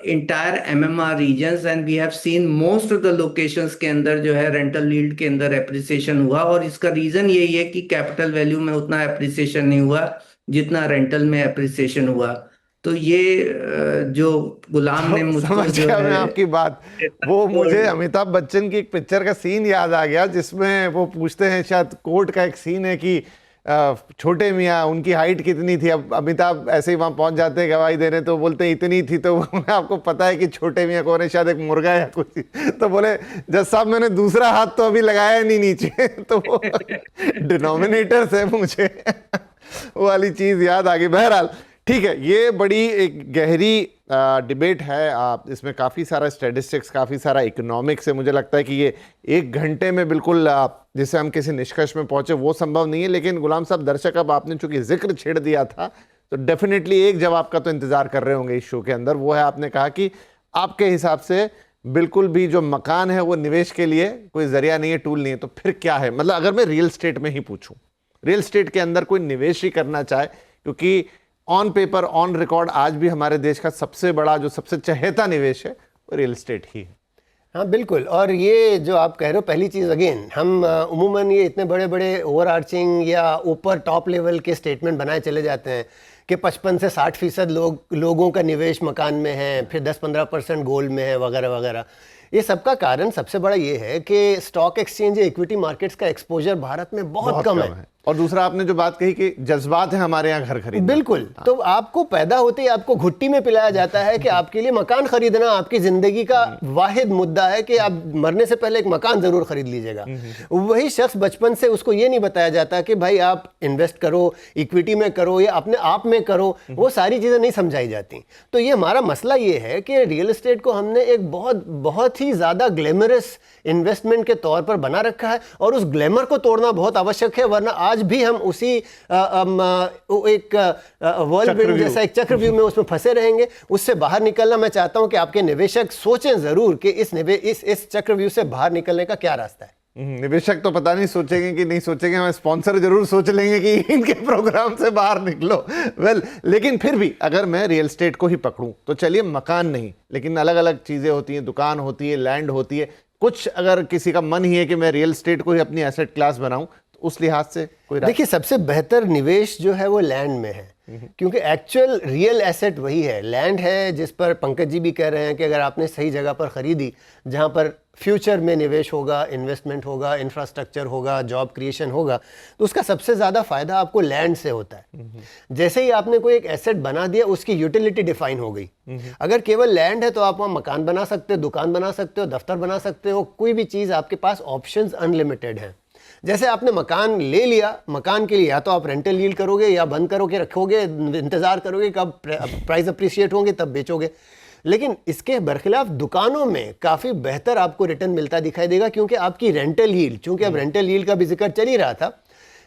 entire MMR regions, and we have seen most of the locations के अंदर जो है रेंटल यील्ड के अंदर एप्रिसिएशन हुआ। और इसका रीजन यही है कि कैपिटल वैल्यू में उतना एप्रिसिएशन नहीं हुआ जितना रेंटल में एप्रिसिएशन हुआ। तो ये जो गुलाम ने मुझको समझ जो गया मैं है आपकी बात। वो मुझे अमिताभ बच्चन की एक पिक्चर का सीन याद आ गया जिसमें वो पूछते हैं, शायद कोर्ट का एक सीन है कि छोटे मियाँ उनकी हाइट कितनी थी। अब अमिताभ ऐसे ही वहां पहुंच जाते हैं गवाही देने, तो बोलते हैं इतनी थी। तो आपको पता है कि छोटे मियाँ कौन है? शायद एक मुर्गा या कुछ। तो बोले जज साहब मैंने दूसरा हाथ तो अभी लगाया नहीं नीचे। तो वो डिनोमिनेटर से मुझे वो वाली चीज याद आ गई। बहरहाल ठीक है, ये बड़ी एक गहरी डिबेट है। आप इसमें काफ़ी सारा स्टैटिस्टिक्स, काफ़ी सारा इकोनॉमिक्स है। मुझे लगता है कि ये एक घंटे में बिल्कुल जिससे हम किसी निष्कर्ष में पहुंचे वो संभव नहीं है। लेकिन गुलाम साहब, दर्शक अब आपने चूंकि जिक्र छेड़ दिया था, तो डेफिनेटली एक जवाब का तो इंतजार कर रहे होंगे इस शो के अंदर। वो है, आपने कहा कि आपके हिसाब से बिल्कुल भी जो मकान है वो निवेश के लिए कोई जरिया नहीं है, टूल नहीं है। तो फिर क्या है? मतलब अगर मैं रियल एस्टेट में ही पूछूं, रियल एस्टेट के अंदर कोई निवेश ही करना चाहे, क्योंकि ऑन पेपर ऑन रिकॉर्ड आज भी हमारे देश का सबसे बड़ा जो सबसे चहेता निवेश है वो रियल एस्टेट ही है। हाँ बिल्कुल। और ये जो आप कह रहे हो, पहली चीज़ अगेन, हम उमूमन ये इतने बड़े बड़े ओवर आर्चिंग या ऊपर टॉप लेवल के स्टेटमेंट बनाए चले जाते हैं कि 55 से 60% लोगों का निवेश मकान में है, फिर 10-15% गोल्ड में है, वगैरह वगैरह। ये सबका कारण सबसे बड़ा ये है कि स्टॉक एक्सचेंज या इक्विटी मार्केट्स का एक्सपोजर भारत में बहुत कम है। और दूसरा आपने जो बात कही कि जज्बात है हमारे यहाँ घर खरीदना, बिल्कुल। तो आपको पैदा होते ही आपको घुट्टी में पिलाया जाता है कि आपके लिए मकान खरीदना आपकी जिंदगी का वाहिद मुद्दा है कि आप मरने से पहले एक मकान जरूर खरीद लीजिएगा। वही शख्स बचपन से उसको ये नहीं बताया जाता कि भाई आप इन्वेस्ट करो, इक्विटी में करो या अपने आप में करो, वो सारी चीजें नहीं समझाई जाती। तो ये हमारा मसला ये है कि रियल एस्टेट को हमने एक बहुत ही ज्यादा ग्लैमरस इन्वेस्टमेंट के तौर पर बना रखा है, और उस ग्लैमर को तोड़ना बहुत आवश्यक है। वरना आज भी हम उसी एक वर्ल्ड जैसा एक चक्रव्यूह में उसमें फंसे रहेंगे। उससे बाहर निकलना, मैं चाहता हूं कि आपके निवेशक सोचें जरूर कि इस चक्रव्यूह से बाहर निकलने का क्या रास्ता है। निवेशक तो पता नहीं सोचेंगे कि नहीं सोचेंगे, हमें स्पॉन्सर जरूर सोच लेंगे कि इनके प्रोग्राम से बाहर निकलो। लेकिन फिर भी अगर मैं रियल एस्टेट को ही पकड़ूं, तो चलिए मकान नहीं, लेकिन अलग अलग चीजें होती हैं, दुकान होती है, लैंड होती है। कुछ अगर किसी का मन ही है कि मैं रियल एस्टेट को ही अपनी एसेट क्लास बनाऊं, तो उस लिहाज से कोई देखिए, सबसे बेहतर निवेश जो है वो लैंड में है, क्योंकि एक्चुअल रियल एसेट वही है, लैंड है, जिस पर पंकज जी भी कह रहे हैं कि अगर आपने सही जगह पर खरीदी, जहां पर फ्यूचर में निवेश होगा, इन्वेस्टमेंट होगा, इंफ्रास्ट्रक्चर होगा, जॉब क्रिएशन होगा, तो उसका सबसे ज़्यादा फायदा आपको लैंड से होता है। जैसे ही आपने कोई एक एसेट बना दिया, उसकी यूटिलिटी डिफाइन हो गई। अगर केवल लैंड है तो आप वहाँ मकान बना सकते हो, दुकान बना सकते हो, दफ्तर बना सकते हो, कोई भी चीज़, आपके पास ऑप्शंस अनलिमिटेड हैं। जैसे आपने मकान ले लिया, मकान के लिए या तो आप रेंटल यील्ड करोगे या बंद करोगे रखोगे, इंतजार करोगे कब प्राइस अप्रिशिएट होंगे तब बेचोगे। लेकिन इसके बरखिलाफ दुकानों में काफ़ी बेहतर आपको रिटर्न मिलता दिखाई देगा, क्योंकि आपकी रेंटल यील्ड, चूंकि अब रेंटल यील्ड का भी जिक्र चल ही रहा था,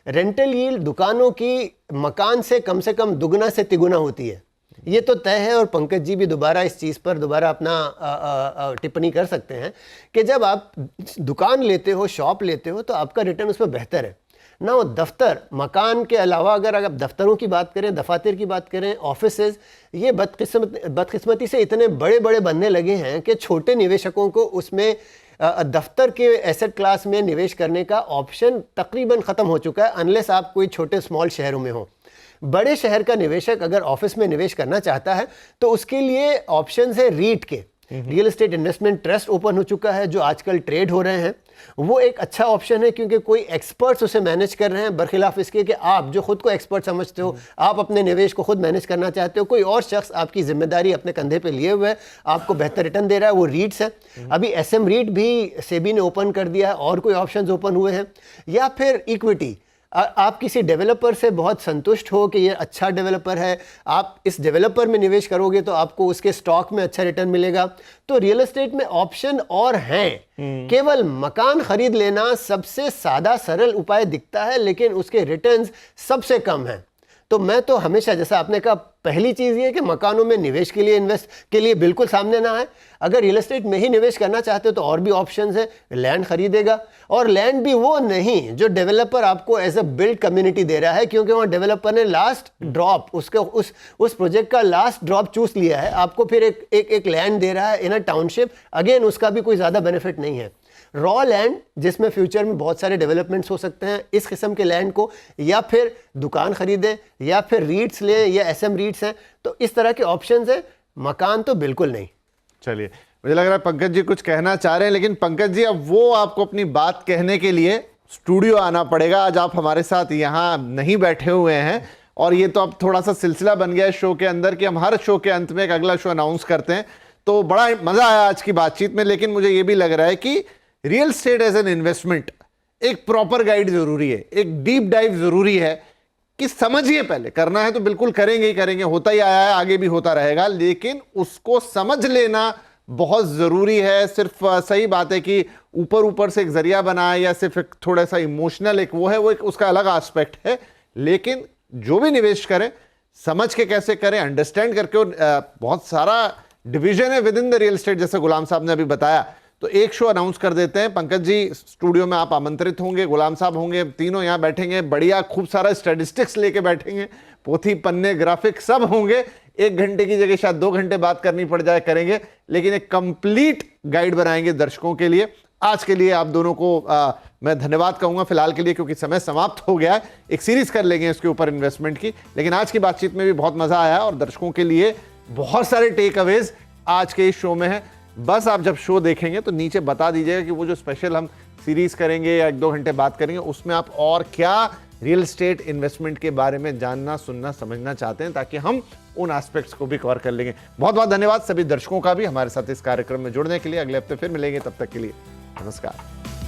रेंटल यील्ड दुकानों की मकान से कम दुगना से तिगुना होती है। ये तो तय है, और पंकज जी भी दोबारा इस चीज़ पर दोबारा अपना टिप्पणी कर सकते हैं कि जब आप दुकान लेते हो, शॉप लेते हो, तो आपका रिटर्न उसमें बेहतर है। ना दफ्तर मकान के अलावा अगर आप दफ्तरों की बात करें, दफातर की बात करें, ऑफिसेज, ये बदकिस्मती से इतने बड़े बड़े बनने लगे हैं कि छोटे निवेशकों को उसमें दफ्तर के एसेट क्लास में निवेश करने का ऑप्शन तकरीबन ख़त्म हो चुका है, अनलेस आप कोई छोटे स्मॉल शहरों में हो। बड़े शहर का निवेशक अगर ऑफिस में निवेश करना चाहता है तो उसके लिए ऑप्शन है रीट के, real estate investment trust open हो चुका है जो आजकल ट्रेड हो रहे हैं। वो एक अच्छा ऑप्शन है क्योंकि कोई एक्सपर्ट्स उसे मैनेज कर रहे हैं, बरखिलाफ इसके कि आप जो खुद को एक्सपर्ट समझते हो, आप अपने निवेश को खुद मैनेज करना चाहते हो, कोई और शख्स आपकी जिम्मेदारी अपने कंधे पे लिए हुए है, आपको बेहतर रिटर्न दे रहा है, वो रीट्स है। अभी एसएम रीट भी सेबी ने ओपन कर दिया है और कोई ऑप्शंस ओपन हुए हैं। या फिर इक्विटी, आप किसी डेवलपर से बहुत संतुष्ट हो कि ये अच्छा डेवलपर है, आप इस डेवलपर में निवेश करोगे तो आपको उसके स्टॉक में अच्छा रिटर्न मिलेगा। तो रियल एस्टेट में ऑप्शन और हैं। केवल मकान खरीद लेना सबसे सादा सरल उपाय दिखता है, लेकिन उसके रिटर्न्स सबसे कम हैं। तो मैं तो हमेशा, जैसा आपने कहा, पहली चीज़ ये कि मकानों में निवेश के लिए इन्वेस्ट के लिए बिल्कुल सामने ना आए। अगर रियल एस्टेट में ही निवेश करना चाहते हो तो और भी ऑप्शंस है। लैंड खरीदेगा, और लैंड भी वो नहीं जो डेवलपर आपको एज अ बिल्ड कम्युनिटी दे रहा है, क्योंकि वहाँ डेवलपर ने लास्ट ड्रॉप, उसका उस प्रोजेक्ट का लास्ट ड्रॉप चूस लिया है, आपको फिर एक लैंड दे रहा है इन अ टाउनशिप। अगेन उसका भी कोई ज़्यादा बेनिफिट नहीं है। रॉ लैंड, जिसमें फ्यूचर में बहुत सारे डेवलपमेंट्स हो सकते हैं, इस किस्म के लैंड को या फिर दुकान खरीदें या फिर रीट्स लें या एसएम रीट्स हैं। तो इस तरह के ऑप्शंस हैं, मकान तो बिल्कुल नहीं। चलिए, मुझे लग रहा है पंकज जी कुछ कहना चाह रहे हैं, लेकिन पंकज जी अब वो आपको अपनी बात कहने के लिए स्टूडियो आना पड़ेगा। आज आप हमारे साथ यहाँ नहीं बैठे हुए हैं, और ये तो अब थोड़ा सा सिलसिला बन गया है शो के अंदर कि हम हर शो के अंत में एक अगला शो अनाउंस करते हैं। तो बड़ा मजा आया आज की बातचीत में, लेकिन मुझे ये भी लग रहा है कि real estate as an investment एक प्रॉपर गाइड जरूरी है, एक डीप डाइव जरूरी है कि समझिए। पहले करना है तो बिल्कुल करेंगे ही करेंगे, होता ही आया है, आगे भी होता रहेगा, लेकिन उसको समझ लेना बहुत जरूरी है। सिर्फ सही बात है कि ऊपर ऊपर से एक जरिया बनाए या सिर्फ एक थोड़ा सा इमोशनल एक वो है, वो एक उसका अलग एस्पेक्ट है। लेकिन जो भी निवेश करें समझ के कैसे करें, अंडरस्टैंड करके। बहुत सारा डिवीजन है with in the real estate, जैसे गुलाम साहब ने अभी बताया। तो एक शो अनाउंस कर देते हैं। पंकज जी स्टूडियो में आप आमंत्रित होंगे, गुलाम साहब होंगे, तीनों यहाँ बैठेंगे, बढ़िया खूब सारा स्टैटिस्टिक्स लेके बैठेंगे, पोथी पन्ने ग्राफिक सब होंगे। 1 घंटे की जगह शायद 2 घंटे बात करनी पड़ जाए, करेंगे, लेकिन एक कंप्लीट गाइड बनाएंगे दर्शकों के लिए। आज के लिए आप दोनों को मैं धन्यवाद कहूंगा फिलहाल के लिए, क्योंकि समय समाप्त हो गया है। एक सीरीज कर लेंगे इसके ऊपर इन्वेस्टमेंट की, लेकिन आज की बातचीत में भी बहुत मजा आया और दर्शकों के लिए बहुत सारे टेक अवेज आज के इस शो में है। बस आप जब शो देखेंगे तो नीचे बता दीजिएगा कि वो जो स्पेशल हम सीरीज करेंगे या 1-2 घंटे बात करेंगे, उसमें आप और क्या रियल एस्टेट इन्वेस्टमेंट के बारे में जानना, सुनना, समझना चाहते हैं, ताकि हम उन एस्पेक्ट्स को भी कवर कर लेंगे। बहुत बहुत धन्यवाद सभी दर्शकों का भी हमारे साथ इस कार्यक्रम में जुड़ने के लिए। अगले हफ्ते फिर मिलेंगे, तब तक के लिए नमस्कार।